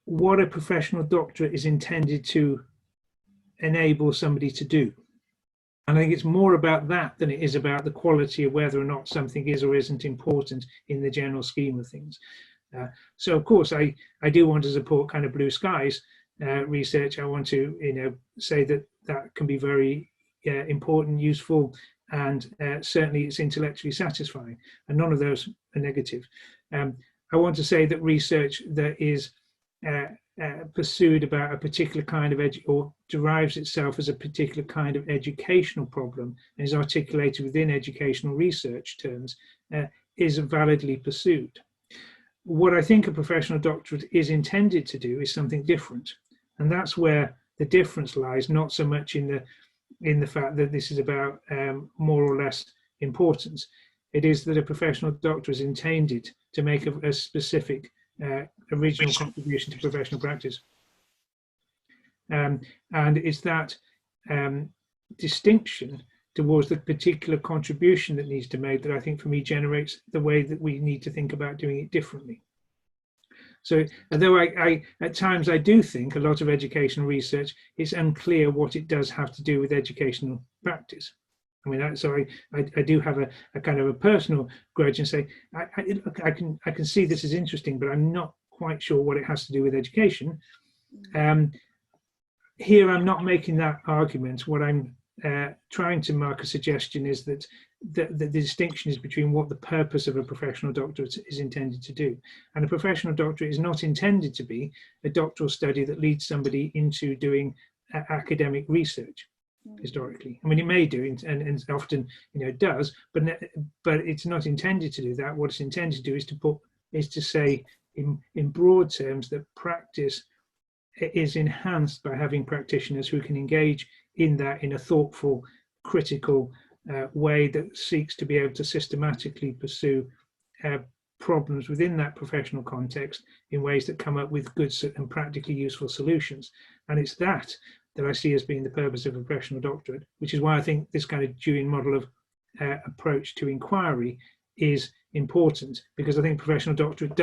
what a professional doctorate is intended to enable somebody to do. And I think it's more about that than it is about the quality of whether or not something is or isn't important in the general scheme of things. So of course I do want to support kind of blue skies research. I want to say that that can be very important, useful, and certainly it's intellectually satisfying, and none of those are negative. I want to say that research that is pursued about a particular kind of or derives itself as a particular kind of educational problem and is articulated within educational research terms is validly pursued. What I think a professional doctorate is intended to do is something different, and that's where the difference lies, not so much in in the fact that this is about more or less importance. It is that a professional doctor is intended to make a specific original contribution to professional practice. And it's that distinction towards the particular contribution that needs to be made that I think for me generates the way that we need to think about doing it differently. So although I at times I do think a lot of educational research, it's unclear what it does have to do with educational practice. I mean, so I do have a kind of a personal grudge and say, I can see this is interesting, but I'm not quite sure what it has to do with education. Here, I'm not making that argument. What I'm trying to mark a suggestion is that the distinction is between what the purpose of a professional doctorate is intended to do. And a professional doctorate is not intended to be a doctoral study that leads somebody into doing academic research. Historically, I mean, it may do, and often, you know, it does, but it's not intended to do that. What it's intended to do is to say in broad terms that practice is enhanced by having practitioners who can engage in that in a thoughtful, critical way that seeks to be able to systematically pursue problems within that professional context in ways that come up with good and practically useful solutions. And it's that I see as being the purpose of a professional doctorate, which is why I think this kind of Deweyan model of approach to inquiry is important, because I think professional doctorate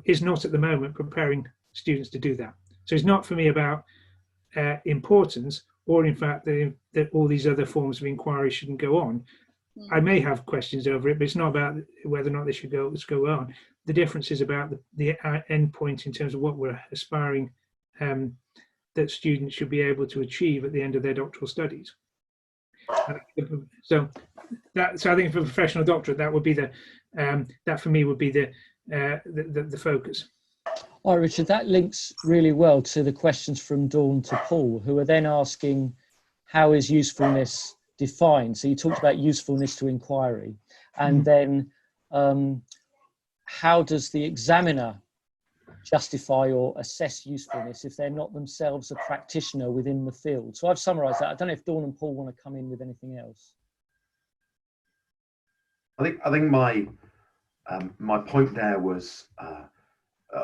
is not at the moment preparing students to do that. So it's not for me about importance, or in fact that all these other forms of inquiry shouldn't go on. I may have questions over it, but it's not about whether or not they should go on. The difference is about the end point in terms of what we're aspiring that students should be able to achieve at the end of their doctoral studies. So I think for a professional doctorate, that would be that for me would be the focus. All right, Richard, that links really well to the questions from Dawn to Paul, who are then asking, how is usefulness defined? So you talked about usefulness to inquiry, and then how does the examiner justify or assess usefulness if they're not themselves a practitioner within the field? So I've summarised that. I don't know if Dawn and Paul want to come in with anything else. I think my my point there was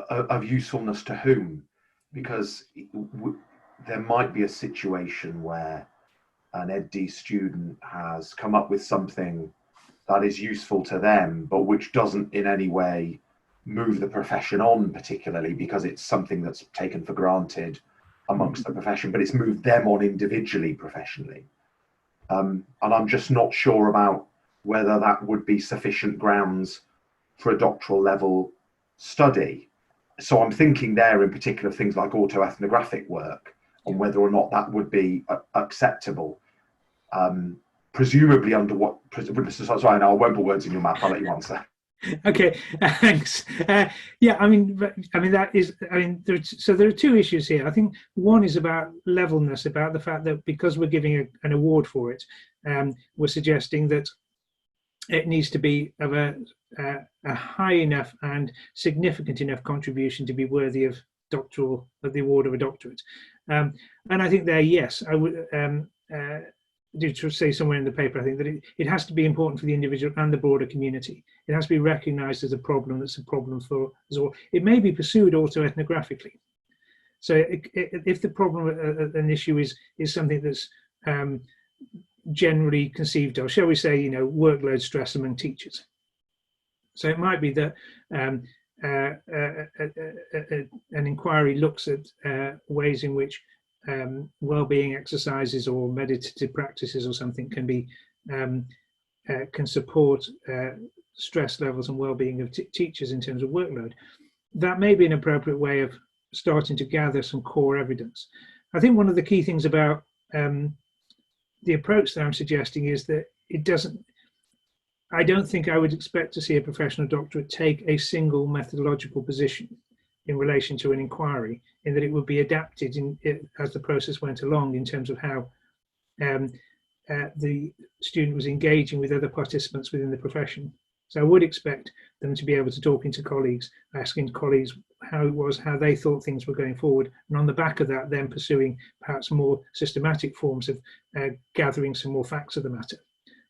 of usefulness to whom, because there might be a situation where an EdD student has come up with something that is useful to them, but which doesn't in any way move the profession on particularly, because it's something that's taken for granted amongst the profession, but it's moved them on individually professionally. And I'm just not sure about whether that would be sufficient grounds for a doctoral level study. So I'm thinking there in particular things like autoethnographic work, and whether or not that would be acceptable. Presumably under what, sorry, no, I won't put words in your mouth, I'll let you answer. Okay, thanks. Yeah, I mean that is, so there are two issues here. I think one is about levelness, about the fact that because we're giving an award for it, we're suggesting that it needs to be of a high enough and significant enough contribution to be worthy of the award of a doctorate. And I think there, yes, I would do to say somewhere in the paper, I think that it has to be important for the individual and the broader community. It has to be recognised as a problem that's a problem for us all. It may be pursued autoethnographically. So if the problem, an issue is something that's generally conceived of, shall we say, workload stress among teachers. So it might be that an inquiry looks at ways in which well-being exercises or meditative practices or something can support stress levels and well-being of teachers in terms of workload. That may be an appropriate way of starting to gather some core evidence. I think one of the key things about the approach that I'm suggesting is that I don't think I would expect to see a professional doctorate take a single methodological position in relation to an inquiry, in that it would be adapted as the process went along in terms of how the student was engaging with other participants within the profession. So I would expect them to be able to talk into colleagues, asking colleagues how it was, how they thought things were going forward, and on the back of that, then pursuing perhaps more systematic forms of gathering some more facts of the matter.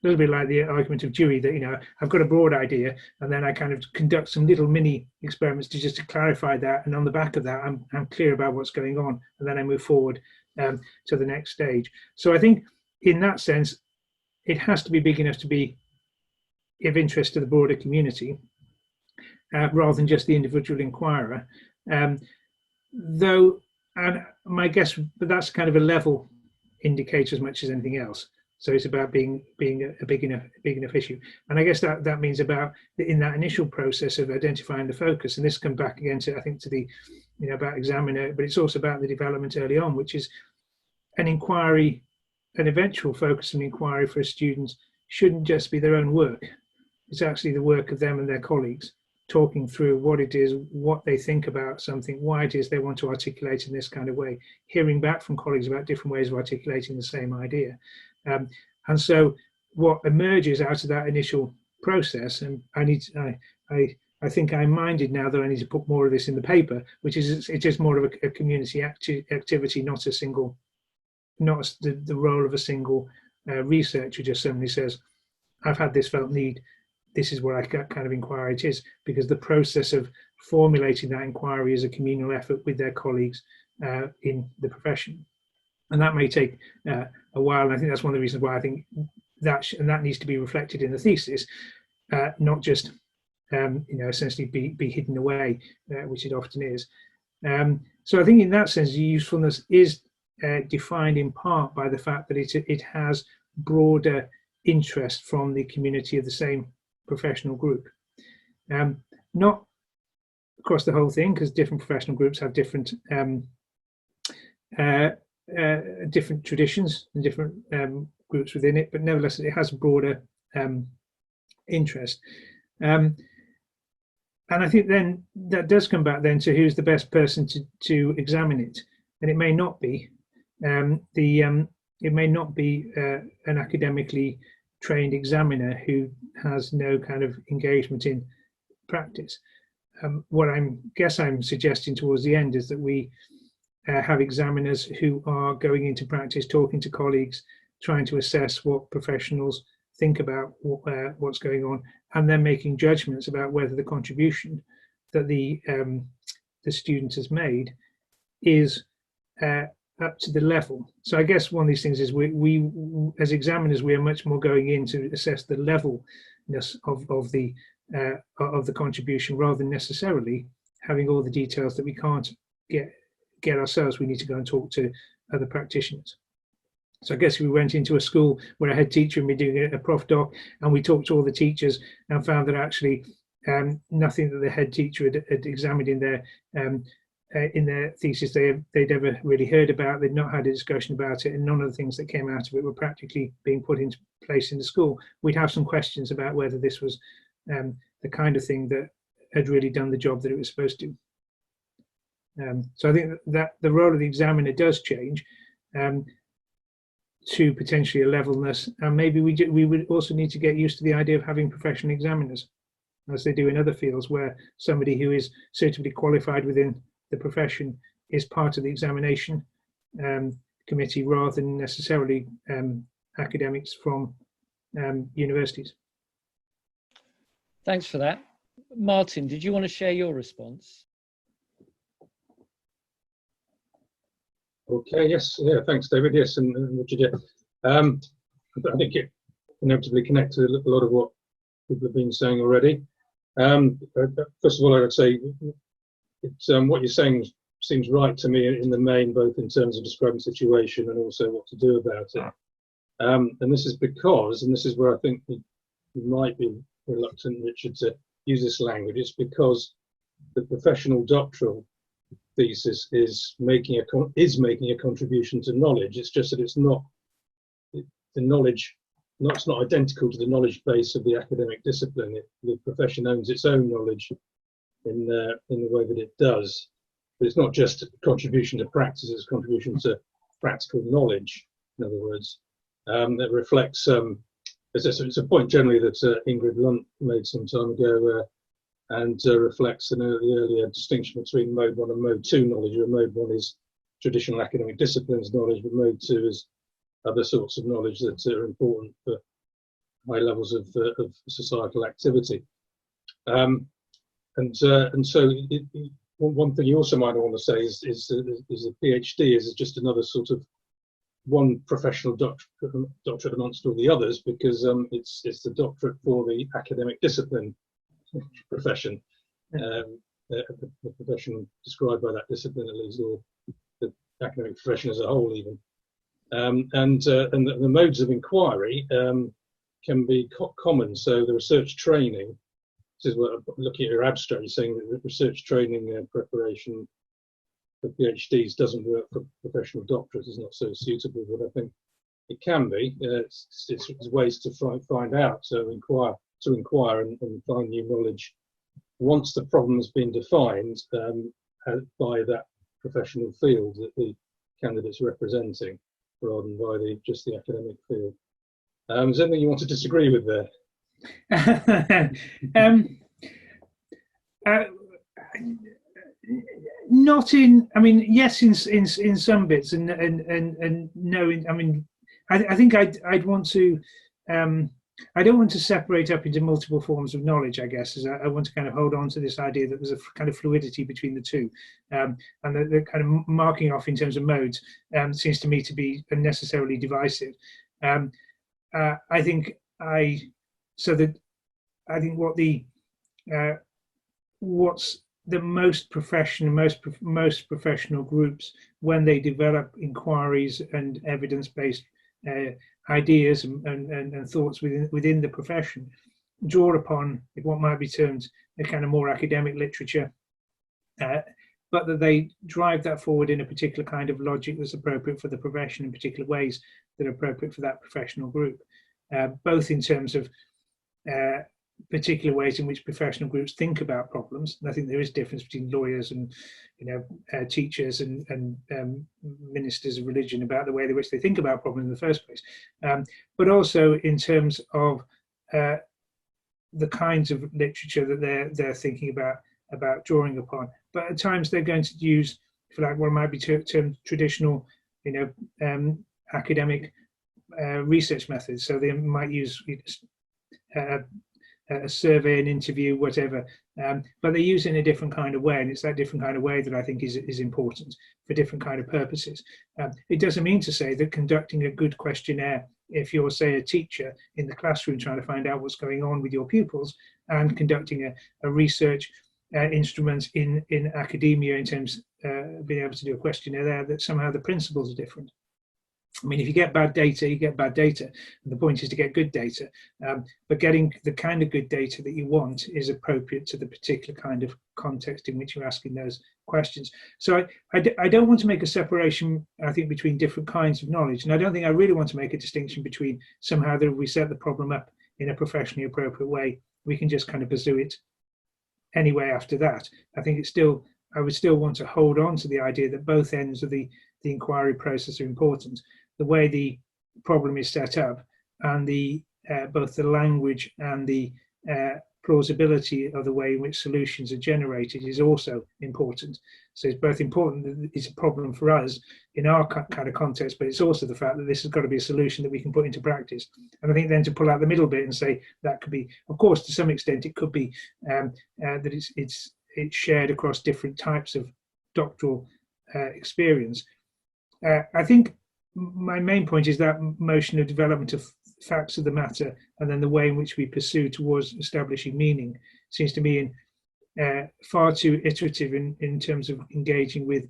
A little bit like the argument of Dewey that, you know, I've got a broad idea and then I kind of conduct some little mini experiments to just to clarify that, and on the back of that I'm clear about what's going on, and then I move forward to the next stage. So I think in that sense it has to be big enough to be of interest to the broader community rather than just the individual inquirer, though, and my guess, but that's kind of a level indicator as much as anything else. So it's about being a big enough issue, and I guess that means about in that initial process of identifying the focus. And this comes back again to, I think, to the, you know, about examiner, but it's also about the development early on, which is an inquiry, an eventual focus on inquiry for students shouldn't just be their own work. It's actually the work of them and their colleagues, talking through what it is, what they think about something, why it is they want to articulate in this kind of way, hearing back from colleagues about different ways of articulating the same idea. And so what emerges out of that initial process, and I think I'm minded now that I need to put more of this in the paper, which is it's just more of a community activity, not a single, not the role of a single researcher just suddenly says, I've had this felt need, this is what I kind of inquiry it is, because the process of formulating that inquiry is a communal effort with their colleagues in the profession. And that may take a while. And I think that's one of the reasons why I think that needs to be reflected in the thesis, not just you know, essentially be hidden away, which it often is. So I think in that sense, the usefulness is defined in part by the fact that it has broader interest from the community of the same professional group, not across the whole thing, because different professional groups have different different traditions and different groups within it, but nevertheless it has a broader interest. And I think then that does come back then to who's the best person to examine it, and it may not be it may not be an academically trained examiner who has no kind of engagement in practice. What I'm suggesting towards the end is that we have examiners who are going into practice, talking to colleagues, trying to assess what professionals think about what's going on, and then making judgments about whether the contribution that the student has made is up to the level. So I guess one of these things is we as examiners, we are much more going in to assess the levelness of the contribution, rather than necessarily having all the details that we can't get ourselves. We need to go and talk to other practitioners. So I guess if we went into a school where a head teacher and we're doing a prof doc, and we talked to all the teachers and found that actually nothing that the head teacher had examined in their thesis they'd ever really heard about, they'd not had a discussion about it, and none of the things that came out of it were practically being put into place in the school, we'd have some questions about whether this was the kind of thing that had really done the job that it was supposed to. So I think that the role of the examiner does change to potentially a levelness, and maybe we would also need to get used to the idea of having professional examiners, as they do in other fields, where somebody who is suitably qualified within the profession is part of the examination committee, rather than necessarily academics from universities. Thanks for that. Martin, did you want to share your response? Okay, yes, yeah, thanks, David. Yes, and Richard, yeah. I think it inevitably connects to a lot of what people have been saying already. First of all, I would say it's, what you're saying seems right to me in the main, both in terms of describing the situation and also what to do about it. And this is because, and this is where I think you might be reluctant, Richard, to use this language, it's because the professional doctoral thesis is making a contribution to knowledge. It's just that it's not the knowledge. It's not identical to the knowledge base of the academic discipline. The profession owns its own knowledge in the way that it does. But it's not just a contribution to practice; it's a contribution to practical knowledge. In other words, that reflects it's a point generally that Ingrid Lunt made some time ago, and reflects the earlier distinction between mode 1 and mode 2 knowledge. Where mode 1 is traditional academic disciplines knowledge, but mode 2 is other sorts of knowledge that are important for high levels of societal activity. And so one thing you also might want to say is a PhD is just another sort of one professional doctorate amongst all the others, because it's the doctorate for the academic discipline profession, the profession described by that discipline at least, or the academic profession as a whole even. And the modes of inquiry can be common. So the research training, this is what I'm looking at your abstract, you're saying that research training preparation for PhDs doesn't work for professional doctorates, is not so suitable, but I think it can be. It's ways to find out, so inquire and find new knowledge once the problem has been defined by that professional field that the candidate's representing, rather than by just the academic field. Is there anything you want to disagree with there? Not in. I mean, yes, in some bits, and no. I mean, I think I'd want to. I don't want to separate up into multiple forms of knowledge, I guess, as I want to kind of hold on to this idea that there's a kind of fluidity between the two. And the kind of marking off in terms of modes seems to me to be unnecessarily divisive. I think what's the most professional groups, when they develop inquiries and evidence-based ideas and thoughts within the profession, draw upon what might be termed a kind of more academic literature, but that they drive that forward in a particular kind of logic that's appropriate for the profession in particular ways that are appropriate for that professional group, both in terms of particular ways in which professional groups think about problems. And I think there is a difference between lawyers and teachers and ministers of religion about the way in which they think about problems in the first place, but also in terms of the kinds of literature that they're thinking about drawing upon. But at times they're going to use, if you like, what might be termed traditional, academic research methods. So they might use a survey, an interview, whatever, but they use it in a different kind of way, and it's that different kind of way that I think is important for different kind of purposes. It doesn't mean to say that conducting a good questionnaire, if you're, say, a teacher in the classroom trying to find out what's going on with your pupils, and conducting a research instrument in academia in terms of being able to do a questionnaire there, that somehow the principles are different. I mean, if you get bad data, you get bad data. And the point is to get good data. But getting the kind of good data that you want is appropriate to the particular kind of context in which you're asking those questions. So I don't want to make a separation, I think, between different kinds of knowledge. And I don't think I really want to make a distinction between somehow that if we set the problem up in a professionally appropriate way, we can just kind of pursue it anyway after that. I think I would still want to hold on to the idea that both ends of the inquiry process are important. The way the problem is set up, and both the language and the plausibility of the way in which solutions are generated is also important. So it's both important that it's a problem for us in our kind of context, but it's also the fact that this has got to be a solution that we can put into practice. And I think then to pull out the middle bit and say that could be, of course, to some extent, it could be that it's shared across different types of doctoral experience. I think my main point is that motion of development of facts of the matter, and then the way in which we pursue towards establishing meaning, seems to me far too iterative in terms of engaging with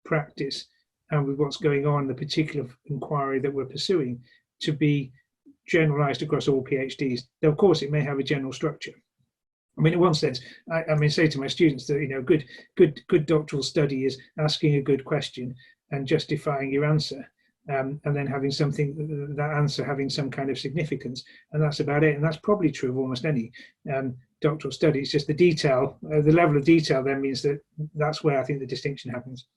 practice and with what's going on in the particular inquiry that we're pursuing, to be generalized across all PhDs. Though of course it may have a general structure. I mean, in one sense, I mean, say to my students that good doctoral study is asking a good question and justifying your answer, and then having that answer having some kind of significance, and that's about it. And that's probably true of almost any doctoral study. It's just the detail, the level of detail then means that's where I think the distinction happens.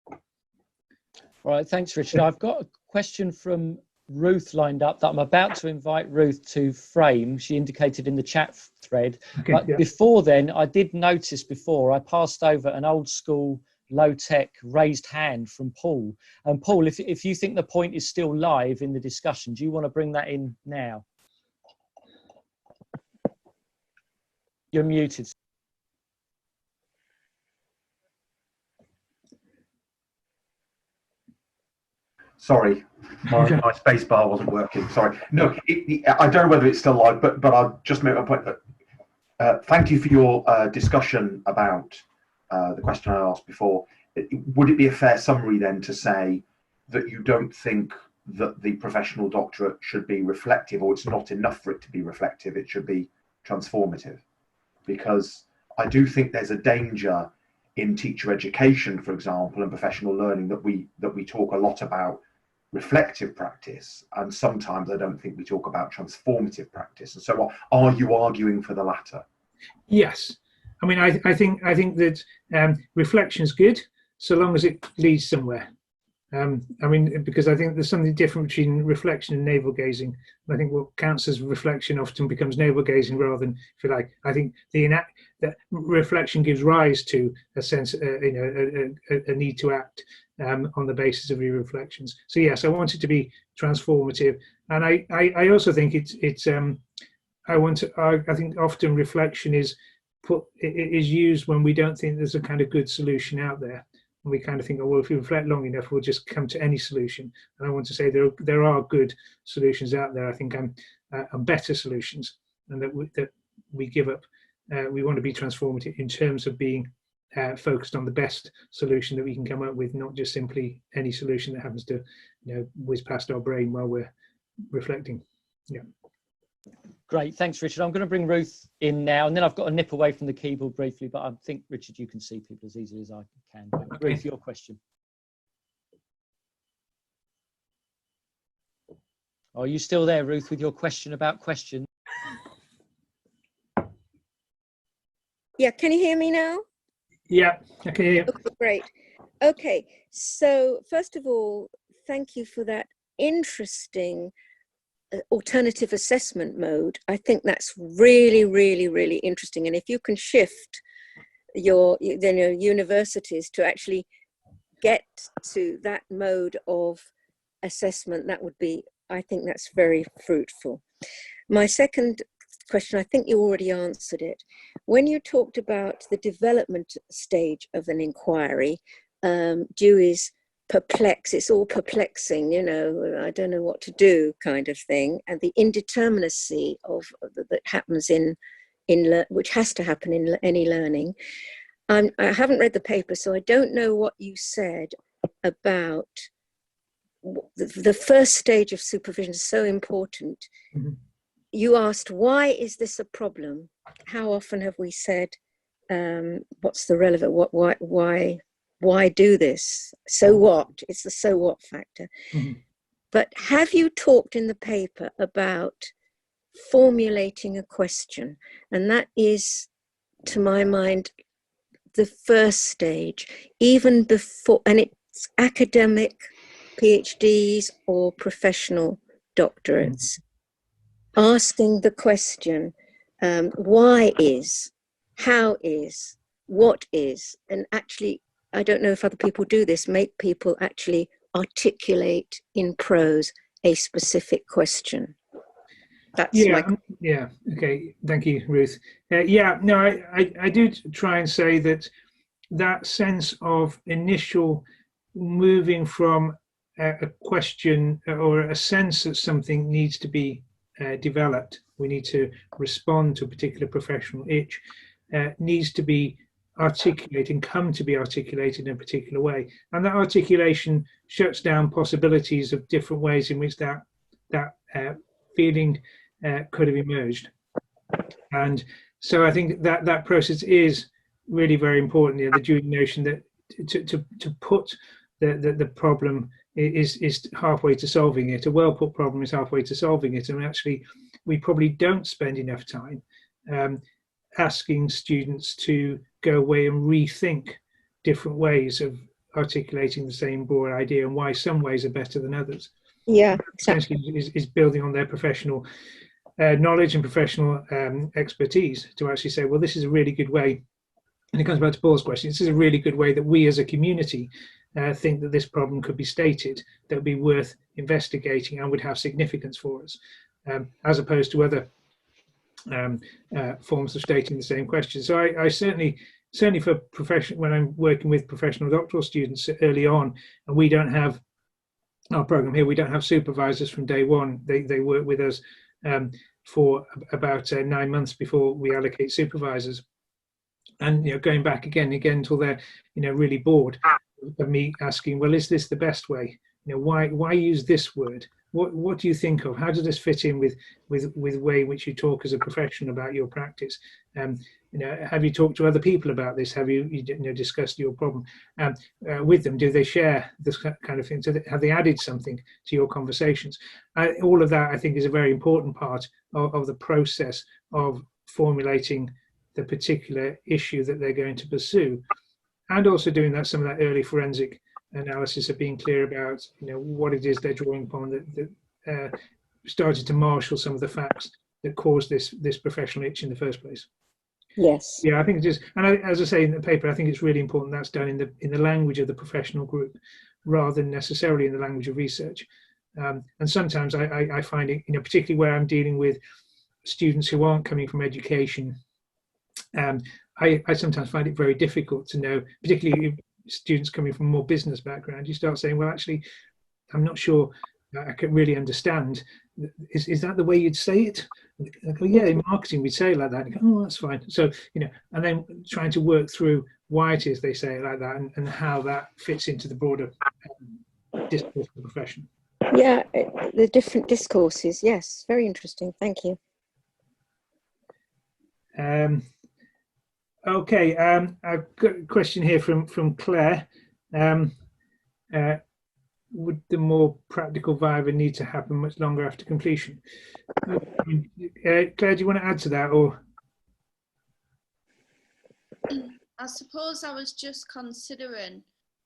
All right, thanks, Richard. I've got a question from Ruth lined up that I'm about to invite Ruth to frame. She indicated in the chat thread. Okay, But yeah. before then, I did notice before I passed over an old school low-tech raised hand from Paul. And Paul, if you think the point is still live in the discussion, do you want to bring that in now? You're muted. Sorry, my space bar wasn't working. Sorry. No, I don't know whether it's still live, but I'll just make a point that thank you for your discussion about the question I asked before. Would it be a fair summary then to say that you don't think that the professional doctorate should be reflective, or it's not enough for it to be reflective, it should be transformative? Because I do think there's a danger in teacher education, for example, and professional learning that we talk a lot about reflective practice, and sometimes I don't think we talk about transformative practice. And so are you arguing for the latter? Yes. I mean, I think that reflection is good so long as it leads somewhere. I mean, because I think there's something different between reflection and navel gazing. I think what counts as reflection often becomes navel gazing rather than, if you like. I think that reflection gives rise to a sense, a need to act on the basis of your reflections. So yes, I want it to be transformative, and I also think it's I think often reflection is used when we don't think there's a kind of good solution out there. And we kind of think, oh, well, if we reflect long enough, we'll just come to any solution. And I want to say there are good solutions out there. I think I'm better solutions, and that we give up. We want to be transformative in terms of being focused on the best solution that we can come up with, not just simply any solution that happens to, whiz past our brain while we're reflecting. Yeah. Great, thanks, Richard. I'm going to bring Ruth in now, and then I've got to nip away from the keyboard briefly, but I think, Richard, you can see people as easily as I can. Okay. Ruth, your question. Are you still there, Ruth, with your question about questions? Yeah, can you hear me now? Yeah, I can hear you. Okay, great. Okay, so first of all, thank you for that interesting alternative assessment mode. I think that's really, really, really interesting. And if you can shift your universities to actually get to that mode of assessment, that would be, I think that's very fruitful. My second question, I think you already answered it. When you talked about the development stage of an inquiry, Dewey's it's all perplexing, I don't know what to do kind of thing, and the indeterminacy of that happens which has to happen in any learning. I haven't read the paper, so I don't know what you said about the first stage of supervision is so important. Mm-hmm. You asked, why is this a problem? How often have we said, what's the relevant, why do this? So what? It's the so what factor. Mm-hmm. But have you talked in the paper about formulating a question? And that is, to my mind, the first stage, even before, and it's academic PhDs or professional doctorates. Mm-hmm. Asking the question, why is, how is, what is, and actually, I don't know if other people do this, make people actually articulate in prose a specific question. That's yeah. Okay. Thank you, Ruth. I do try and say that sense of initial moving from a question or a sense that something needs to be developed. We need to respond to a particular professional itch. Needs to be articulated and come to be articulated in a particular way, and that articulation shuts down possibilities of different ways in which that feeling could have emerged. And so I think that process is really very important. The Dewey notion that to put the problem is halfway to solving it. A well put problem is halfway to solving it, and actually we probably don't spend enough time asking students to go away and rethink different ways articulating the same broad idea and why some ways are better than others. Yeah, exactly. Essentially is building on their professional knowledge and professional expertise to actually say, well, this is a really good way, and it comes back to Paul's question, this is a really good way that we as a community think that this problem could be stated, that would be worth investigating and would have significance for us, as opposed to other forms of stating the same question. So I certainly for profession, when I'm working with professional doctoral students early on, and we don't have our program here, we don't have supervisors from day one. They work with us for about 9 months before we allocate supervisors. And going back again until they're really bored of me asking, well, is this the best way? Why use this word? What do you think of? How does this fit in with the way in which you talk as a profession about your practice? Have you talked to other people about this? Have you discussed your problem with them? Do they share this kind of thing? So have they added something to your conversations? All of that, I think, is a very important part of the process of formulating the particular issue that they're going to pursue, and also doing that some of that early forensic analysis of being clear about what it is they're drawing upon that started to marshal some of the facts that caused this professional itch in the first place. Yes. Yeah, I think it is, and as I say in the paper, I think it's really important that's done in the language of the professional group rather than necessarily in the language of research. And sometimes I find it, particularly where I'm dealing with students who aren't coming from education, I sometimes find it very difficult to know, particularly students coming from a more business background. You start saying, well, actually, I'm not sure I can really understand. Is that the way you'd say it? I go, yeah, in marketing we'd say it like that. And you go, oh, that's fine. So, and then trying to work through why it is they say it like that and how that fits into the broader discourse of the profession. Yeah, the different discourses. Yes, very interesting. Thank you. Okay, I've got a question here from Claire. Would the more practical viva need to happen much longer after completion? Claire, do you want to add to that, or? I suppose I was just considering,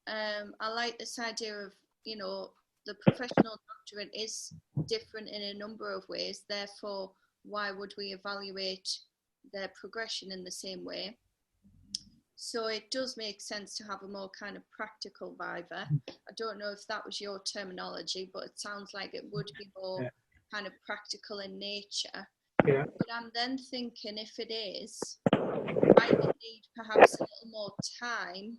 I like this idea of, the professional doctorate is different in a number of ways. Therefore, why would we evaluate their progression in the same way? So it does make sense to have a more kind of practical viva. I don't know if that was your terminology, but it sounds like it would be more kind of practical in nature. Yeah. But I'm then thinking, if it is, I would need perhaps a little more time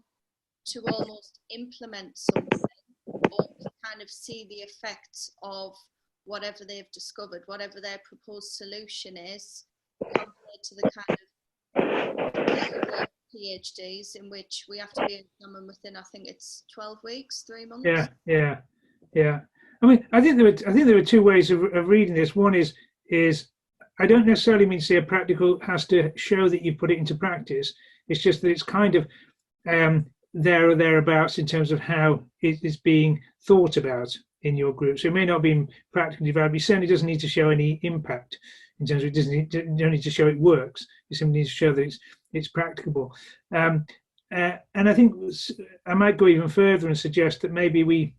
to almost implement something or to kind of see the effects of whatever they've discovered, whatever their proposed solution is, compared to the kind of PhDs in which we have to be examined within, I think it's 12 weeks, 3 months. Yeah. I mean, I think there are two ways of reading this. One is I don't necessarily mean to say a practical has to show that you put it into practice. It's just that it's kind of there or thereabouts in terms of how it is being thought about in your group. So it may not be practically developed. It certainly doesn't need to show any impact in terms of you don't need to show it works. You simply need to show that it's practicable. And I think I might go even further and suggest that maybe we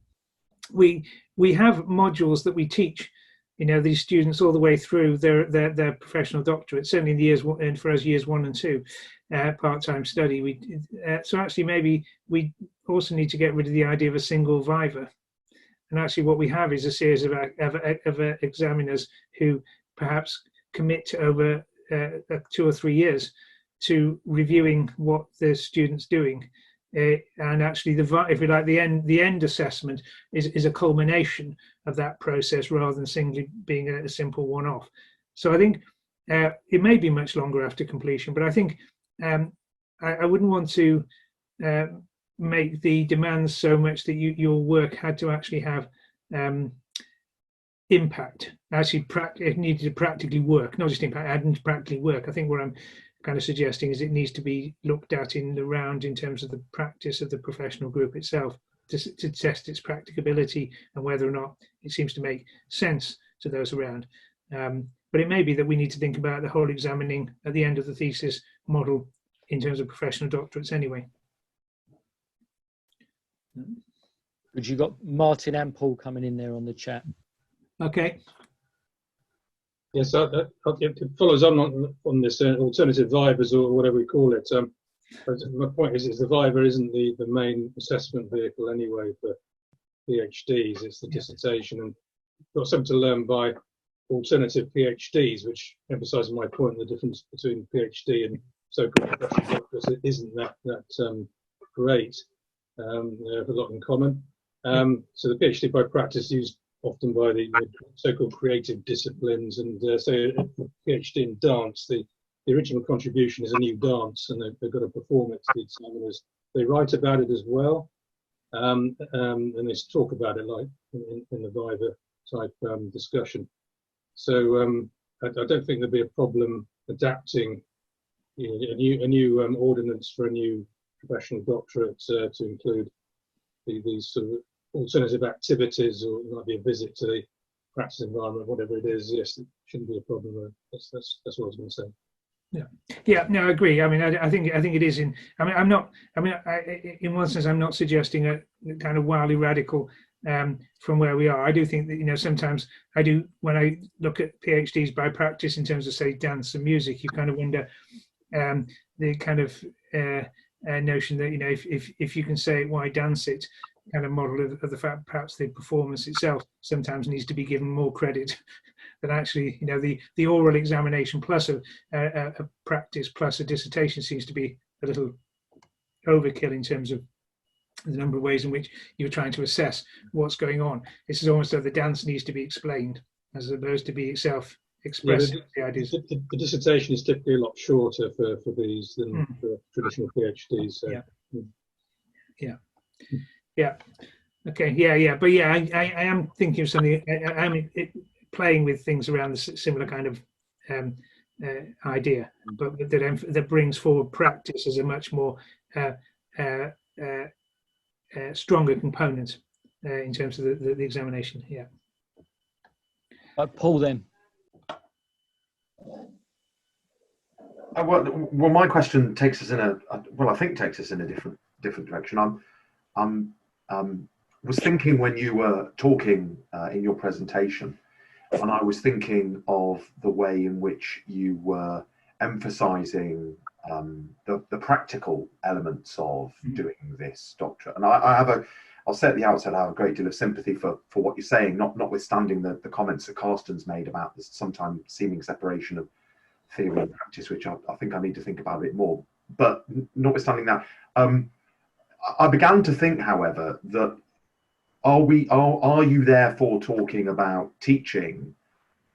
have modules that we teach, these students all the way through their professional doctorate. Certainly in the years, and for us years 1 and 2, part-time study. So actually maybe we also need to get rid of the idea of a single viva. And actually what we have is a series of examiners who perhaps commit to over 2 or 3 years to reviewing what the student's doing. And actually, if you like, the end assessment is a culmination of that process rather than simply being a simple one-off. So I think it may be much longer after completion, but I think I wouldn't want to make the demands so much that your work had to actually have impact. Actually, it needed to practically work, not just impact, it had to practically work. I think what I'm kind of suggesting is it needs to be looked at in the round in terms of the practice of the professional group itself to test its practicability and whether or not it seems to make sense to those around. But it may be that we need to think about the whole examining at the end of the thesis model in terms of professional doctorates anyway. But you got Martin and Paul coming in there on the chat. Okay. Yes, it follows on this alternative vivas, or whatever we call it. My point is the viva isn't the main assessment vehicle anyway for PhDs. It's the dissertation, and you've got something to learn by alternative PhDs, which emphasises my point. The difference between PhD and so-called professional doctors, it isn't that great. They have a lot in common. So the PhD by practice used often by the so-called creative disciplines, and so PhD in dance, the original contribution is a new dance, and they've got to perform it to the examiners. They write about it as well, and they talk about it like in the Viva type discussion. So I don't think there'd be a problem adapting a new ordinance for a new professional doctorate to include these sort of alternative activities, or it might be a visit to the practice environment, whatever it is. Yes, it shouldn't be a problem. That's what I was going to say. Yeah, no, I agree. I mean, I think it is in. I mean, I'm not. I mean, in one sense, I'm not suggesting a kind of wildly radical from where we are. I do think that sometimes I do, when I look at PhDs by practice in terms of, say, dance and music, you kind of wonder the kind of notion that if you can say why dance it, kind of model of the fact perhaps the performance itself sometimes needs to be given more credit than actually the oral examination plus a practice plus a dissertation seems to be a little overkill in terms of the number of ways in which you're trying to assess what's going on. It's almost like the dance needs to be explained as opposed to be self-expressing the ideas. The dissertation is typically a lot shorter for these than for traditional PhDs. So. Yeah. Okay. Yeah. But yeah, I am thinking of something. I'm playing with things around the similar kind of idea, but that brings forward practice as a much more stronger component in terms of the examination. Yeah. Paul, then. Well, my question takes us in I think takes us in a different direction. Was thinking when you were talking in your presentation, and I was thinking of the way in which you were emphasizing the practical elements of doing this doctorate. And I'll say at the outset, I have a great deal of sympathy for what you're saying, notwithstanding the comments that Carsten's made about this sometimes seeming separation of theory and practice, which I think I need to think about a bit more. But notwithstanding that, I began to think, however, that are you therefore talking about teaching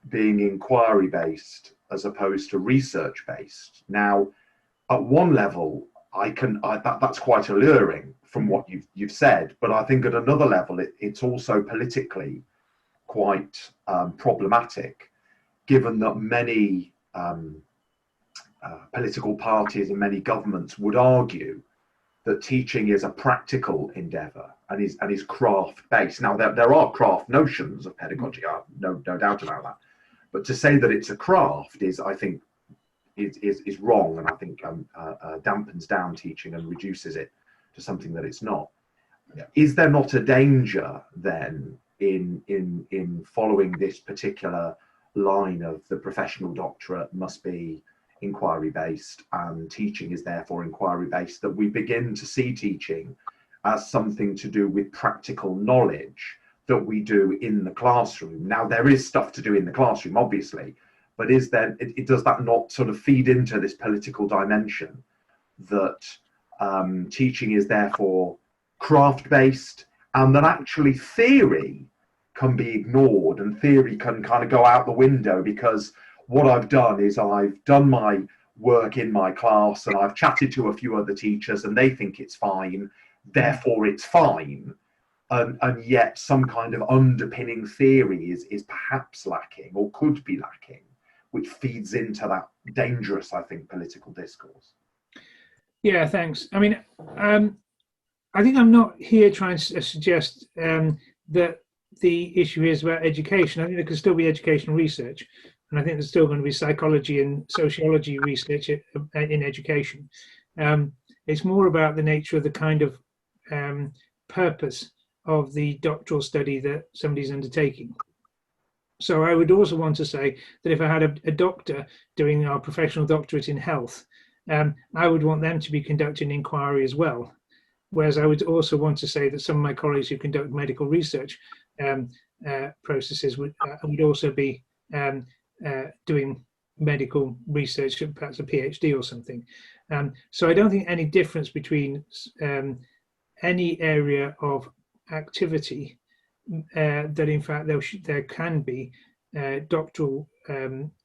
being inquiry based as opposed to research based? Now, at one level, that's quite alluring from what you've said, but I think at another level, it's also politically quite problematic, given that many political parties and many governments would argue that teaching is a practical endeavour and is craft based. Now there are craft notions of pedagogy, no doubt about that, but to say that it's a craft is, I think, is wrong, and I think dampens down teaching and reduces it to something that it's not. Yeah. Is there not a danger then in following this particular line of the professional doctorate must be inquiry based and teaching is therefore inquiry based, that we begin to see teaching as something to do with practical knowledge that we do in the classroom? Now, there is stuff to do in the classroom, obviously, but does that not sort of feed into this political dimension that teaching is therefore craft based, and that actually theory can be ignored and theory can kind of go out the window, because what I've done is I've done my work in my class and I've chatted to a few other teachers and they think it's fine, therefore it's fine. And yet some kind of underpinning theory is perhaps lacking or could be lacking, which feeds into that dangerous, I think, political discourse. Yeah, thanks. I mean, I think I'm not here trying to suggest that the issue is about education. I think there could still be educational research. And I think there's still going to be psychology and sociology research in education. It's more about the nature of the kind of purpose of the doctoral study that somebody's undertaking. So I would also want to say that if I had a doctor doing our professional doctorate in health, I would want them to be conducting inquiry as well. Whereas I would also want to say that some of my colleagues who conduct medical research processes would also be doing medical research, perhaps a PhD or something. So I don't think any difference between any area of activity that in fact there can be doctoral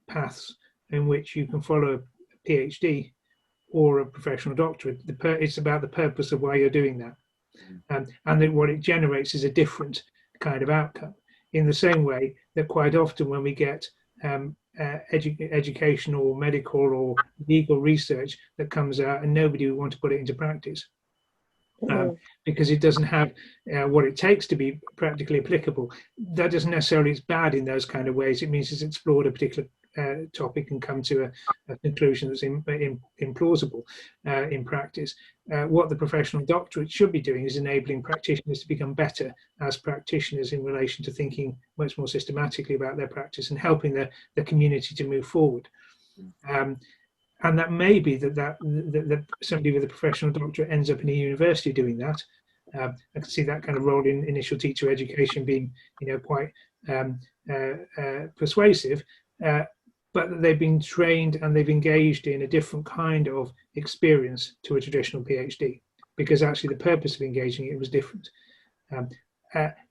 paths in which you can follow a PhD or a professional doctorate. It's about the purpose of why you're doing that, and that what it generates is a different kind of outcome. In the same way that quite often when we get educational or medical or legal research that comes out and nobody would want to put it into practice, because it doesn't have what it takes to be practically applicable. That doesn't necessarily it's bad in those kind of ways. It means it's explored a particular topic and come to a conclusion that's implausible in practice. What the professional doctorate should be doing is enabling practitioners to become better as practitioners in relation to thinking much more systematically about their practice and helping the community to move forward. And that may be that somebody with a professional doctorate ends up in a university doing that. I can see that kind of role in initial teacher education being, quite persuasive. But they've been trained and they've engaged in a different kind of experience to a traditional PhD, because actually the purpose of engaging it was different.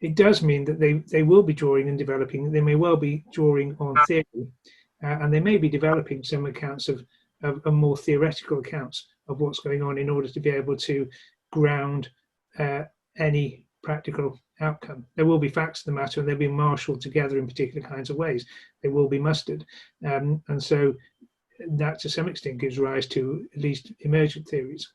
It does mean that they will be drawing and developing. They may well be drawing on theory, and they may be developing some accounts of more theoretical accounts of what's going on in order to be able to ground any practical outcome. There will be facts of the matter and they'll be marshaled together in particular kinds of ways. They will be mustered. And so that to some extent gives rise to at least emergent theories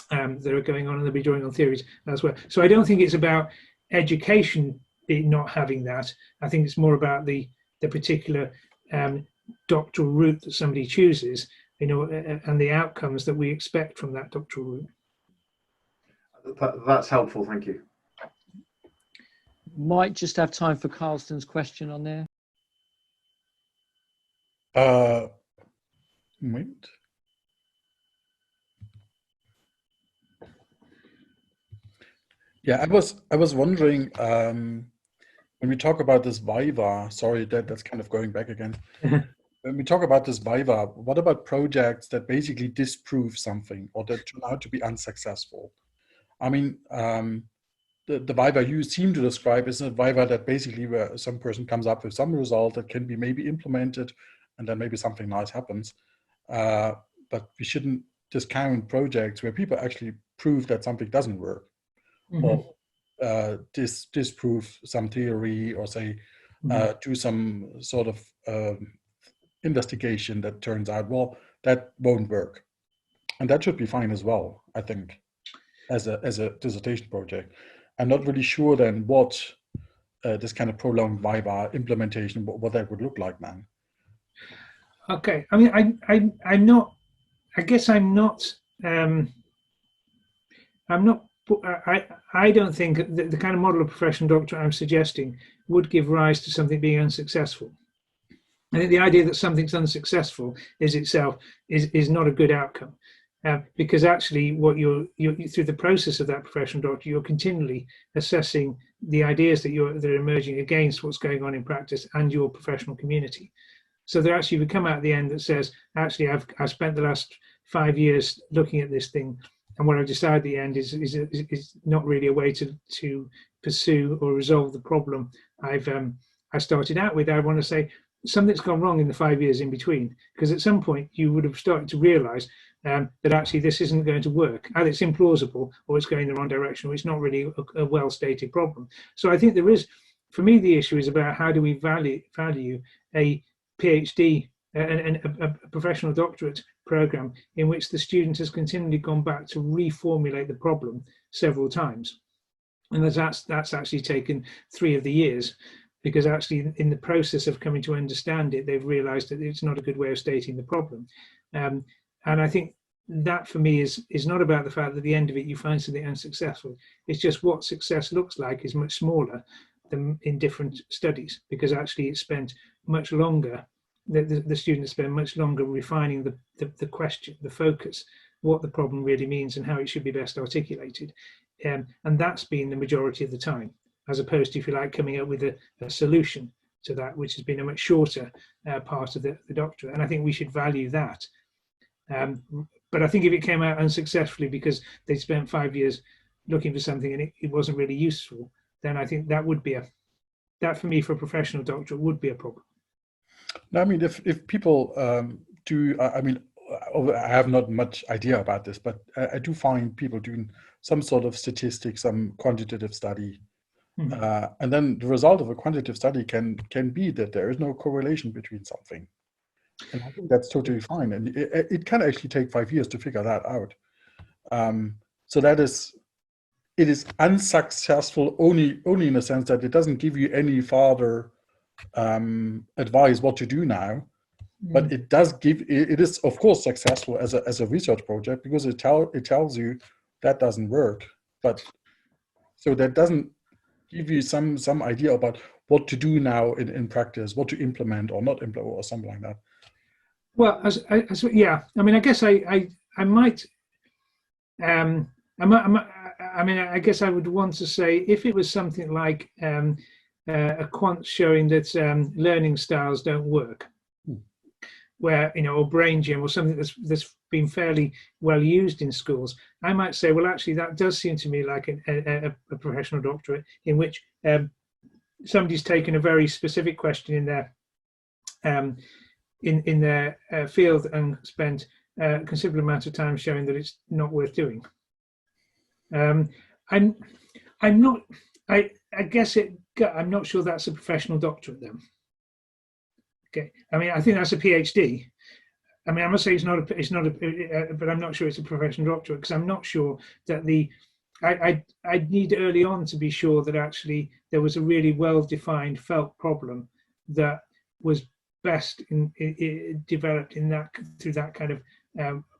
that are going on, and they'll be drawing on theories elsewhere. So I don't think it's about education not having that. I think it's more about the particular doctoral route that somebody chooses, and the outcomes that we expect from that doctoral route. That's helpful, thank you. Might just have time for Carlston's question on there. Wait. Yeah, I was wondering, when we talk about this viva, sorry, that's kind of going back again. When we talk about this viva, what about projects that basically disprove something or that turn out to be unsuccessful? I mean, the viva you seem to describe is a viva that basically where some person comes up with some result that can be maybe implemented and then maybe something nice happens. But we shouldn't discount projects where people actually prove that something doesn't work, or disprove some theory, or say do some sort of investigation that turns out, well, that won't work. And that should be fine as well, I think, as a dissertation project. I'm not really sure then what this kind of prolonged viva implementation, what that would look like, man. Okay, I mean, I'm not. I guess I'm not. I don't think that the kind of model of professional doctorate I'm suggesting would give rise to something being unsuccessful. I think the idea that something's unsuccessful is itself is not a good outcome. Because actually what you're through the process of that professional doctorate, you're continually assessing the ideas that are emerging against what's going on in practice and your professional community. So there actually would come out at the end that says, actually, I've spent the last 5 years looking at this thing, and what I've decided at the end is not really a way to pursue or resolve the problem I started out with. I want to say something's gone wrong in the 5 years in between, because at some point you would have started to realize that actually this isn't going to work. Either it's implausible or it's going in the wrong direction, or it's not really a well-stated problem. So I think there is, for me, the issue is about how do we value a PhD and a professional doctorate program in which the student has continually gone back to reformulate the problem several times. And that's actually taken 3 of the years, because actually in the process of coming to understand it, they've realized that it's not a good way of stating the problem. And I think that for me is not about the fact that at the end of it you find something unsuccessful. It's just what success looks like is much smaller than in different studies, because actually it's spent much longer, the students spend much longer refining the question, the focus, what the problem really means and how it should be best articulated. And that's been the majority of the time, as opposed to, if you like, coming up with a solution to that, which has been a much shorter part of the doctorate. And I think we should value that. But I think if it came out unsuccessfully because they spent 5 years looking for something and it wasn't really useful, then I think that would be that for me, for a professional doctorate, would be a problem. No, I mean, if people do, I mean, I have not much idea about this, but I do find people doing some sort of statistics, some quantitative study, and then the result of a quantitative study can be that there is no correlation between something. And I think that's totally fine. And it can actually take 5 years to figure that out. So it is unsuccessful only in the sense that it doesn't give you any further advice what to do now. But it does give, it is of course successful as a research project, because it tells you that doesn't work. But so that doesn't give you some idea about what to do now in practice, what to implement or not implement or something like that. Well, yeah, I mean, I guess I might, I mean, I guess I would want to say, if it was something like a quant showing that learning styles don't work, where, you know, or brain gym or something that's been fairly well used in schools, I might say, well, actually, that does seem to me like a professional doctorate in which somebody's taken a very specific question in their in their field and spent a considerable amount of time showing that it's not worth doing. I'm not. I guess I'm not sure that's a professional doctorate then. Okay, I mean, I think that's a PhD. I mean, I must say it's not but I'm not sure it's a professional doctorate, because I'm not sure that I need early on to be sure that actually there was a really well-defined felt problem that was best developed in that through that kind of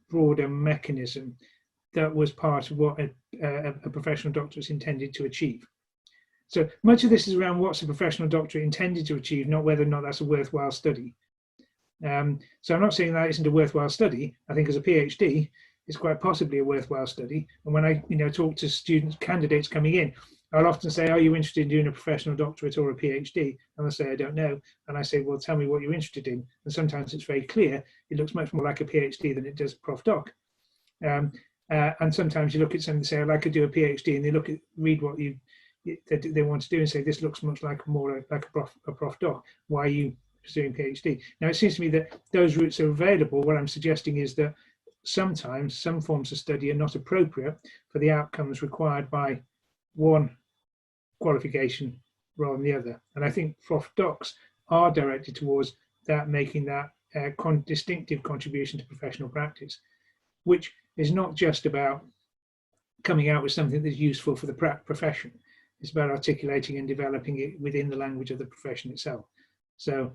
broader mechanism that was part of what a professional doctorate is intended to achieve. So much of this is around what's a professional doctorate intended to achieve, not whether or not that's a worthwhile study. So I'm not saying that isn't a worthwhile study. I think as a PhD, it's quite possibly a worthwhile study. And when I talk to students, candidates coming in, I'll often say, are you interested in doing a professional doctorate or a PhD? And they'll say, I don't know. And I say, well, tell me what you're interested in. And sometimes it's very clear. It looks much more like a PhD than it does prof doc. And sometimes you look at something and say, I'd like to do a PhD, and they read what they want to do and say, this looks much like more like a prof doc. Why are you pursuing PhD? Now, it seems to me that those routes are available. What I'm suggesting is that sometimes some forms of study are not appropriate for the outcomes required by one qualification rather than the other. And I think prof docs are directed towards that, making that distinctive contribution to professional practice, which is not just about coming out with something that's useful for the profession. It's about articulating and developing it within the language of the profession itself. So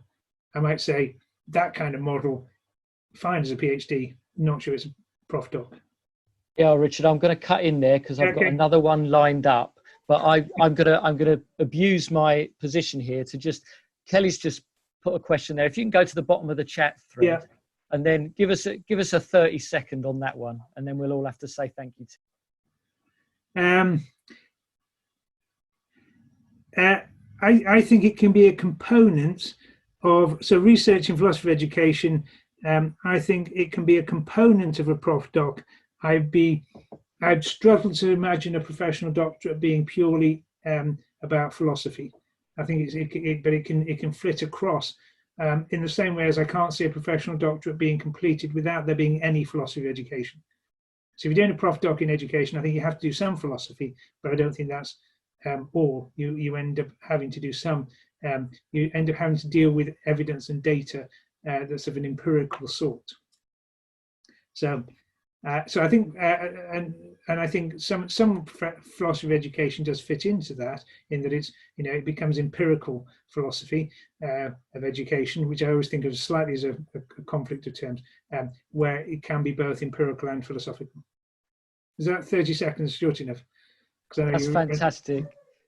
I might say that kind of model, fine as a PhD, not sure it's a prof doc. Yeah, Richard, I'm going to cut in there because I've got another one lined up. But I'm gonna abuse my position here to just, Kelly's just put a question there. If you can go to the bottom of the chat thread, and then give us a 30-second on that one, and then we'll all have to say thank you to. I think it can be a component of, so research in philosophy of education, I think it can be a component of a prof doc. I'd struggle to imagine a professional doctorate being purely about philosophy. I think but it can flit across in the same way as I can't see a professional doctorate being completed without there being any philosophy of education. So if you're doing a prof doc in education, I think you have to do some philosophy, but I don't think that's all. You end up having to do some. You end up having to deal with evidence and data that's of an empirical sort. So So I think, and I think some philosophy of education does fit into that, in that it's, you know, it becomes empirical philosophy of education, which I always think of slightly as a conflict of terms, where it can be both empirical and philosophical. Is that 30 seconds short enough? That's fantastic.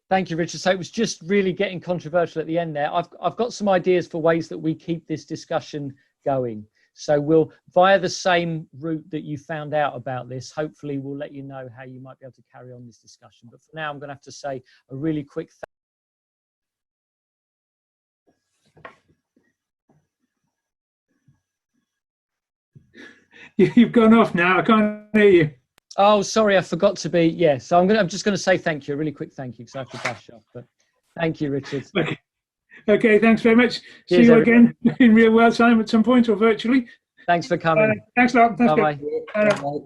Thank you, Richard. So it was just really getting controversial at the end there. I've got some ideas for ways that we keep this discussion going. So we'll, via the same route that you found out about this, hopefully we'll let you know how you might be able to carry on this discussion. But for now, I'm going to have to say a really quick You've gone off now. I can't hear you. Oh, sorry, I forgot to be. Yeah, so I'm just going to say thank you, a really quick thank you, because I have to dash off. But thank you, Richard. Okay, thanks very much. Cheers, See you everybody. again in real world time at some point or virtually. Thanks for coming. Thanks a lot. Bye-bye. Bye.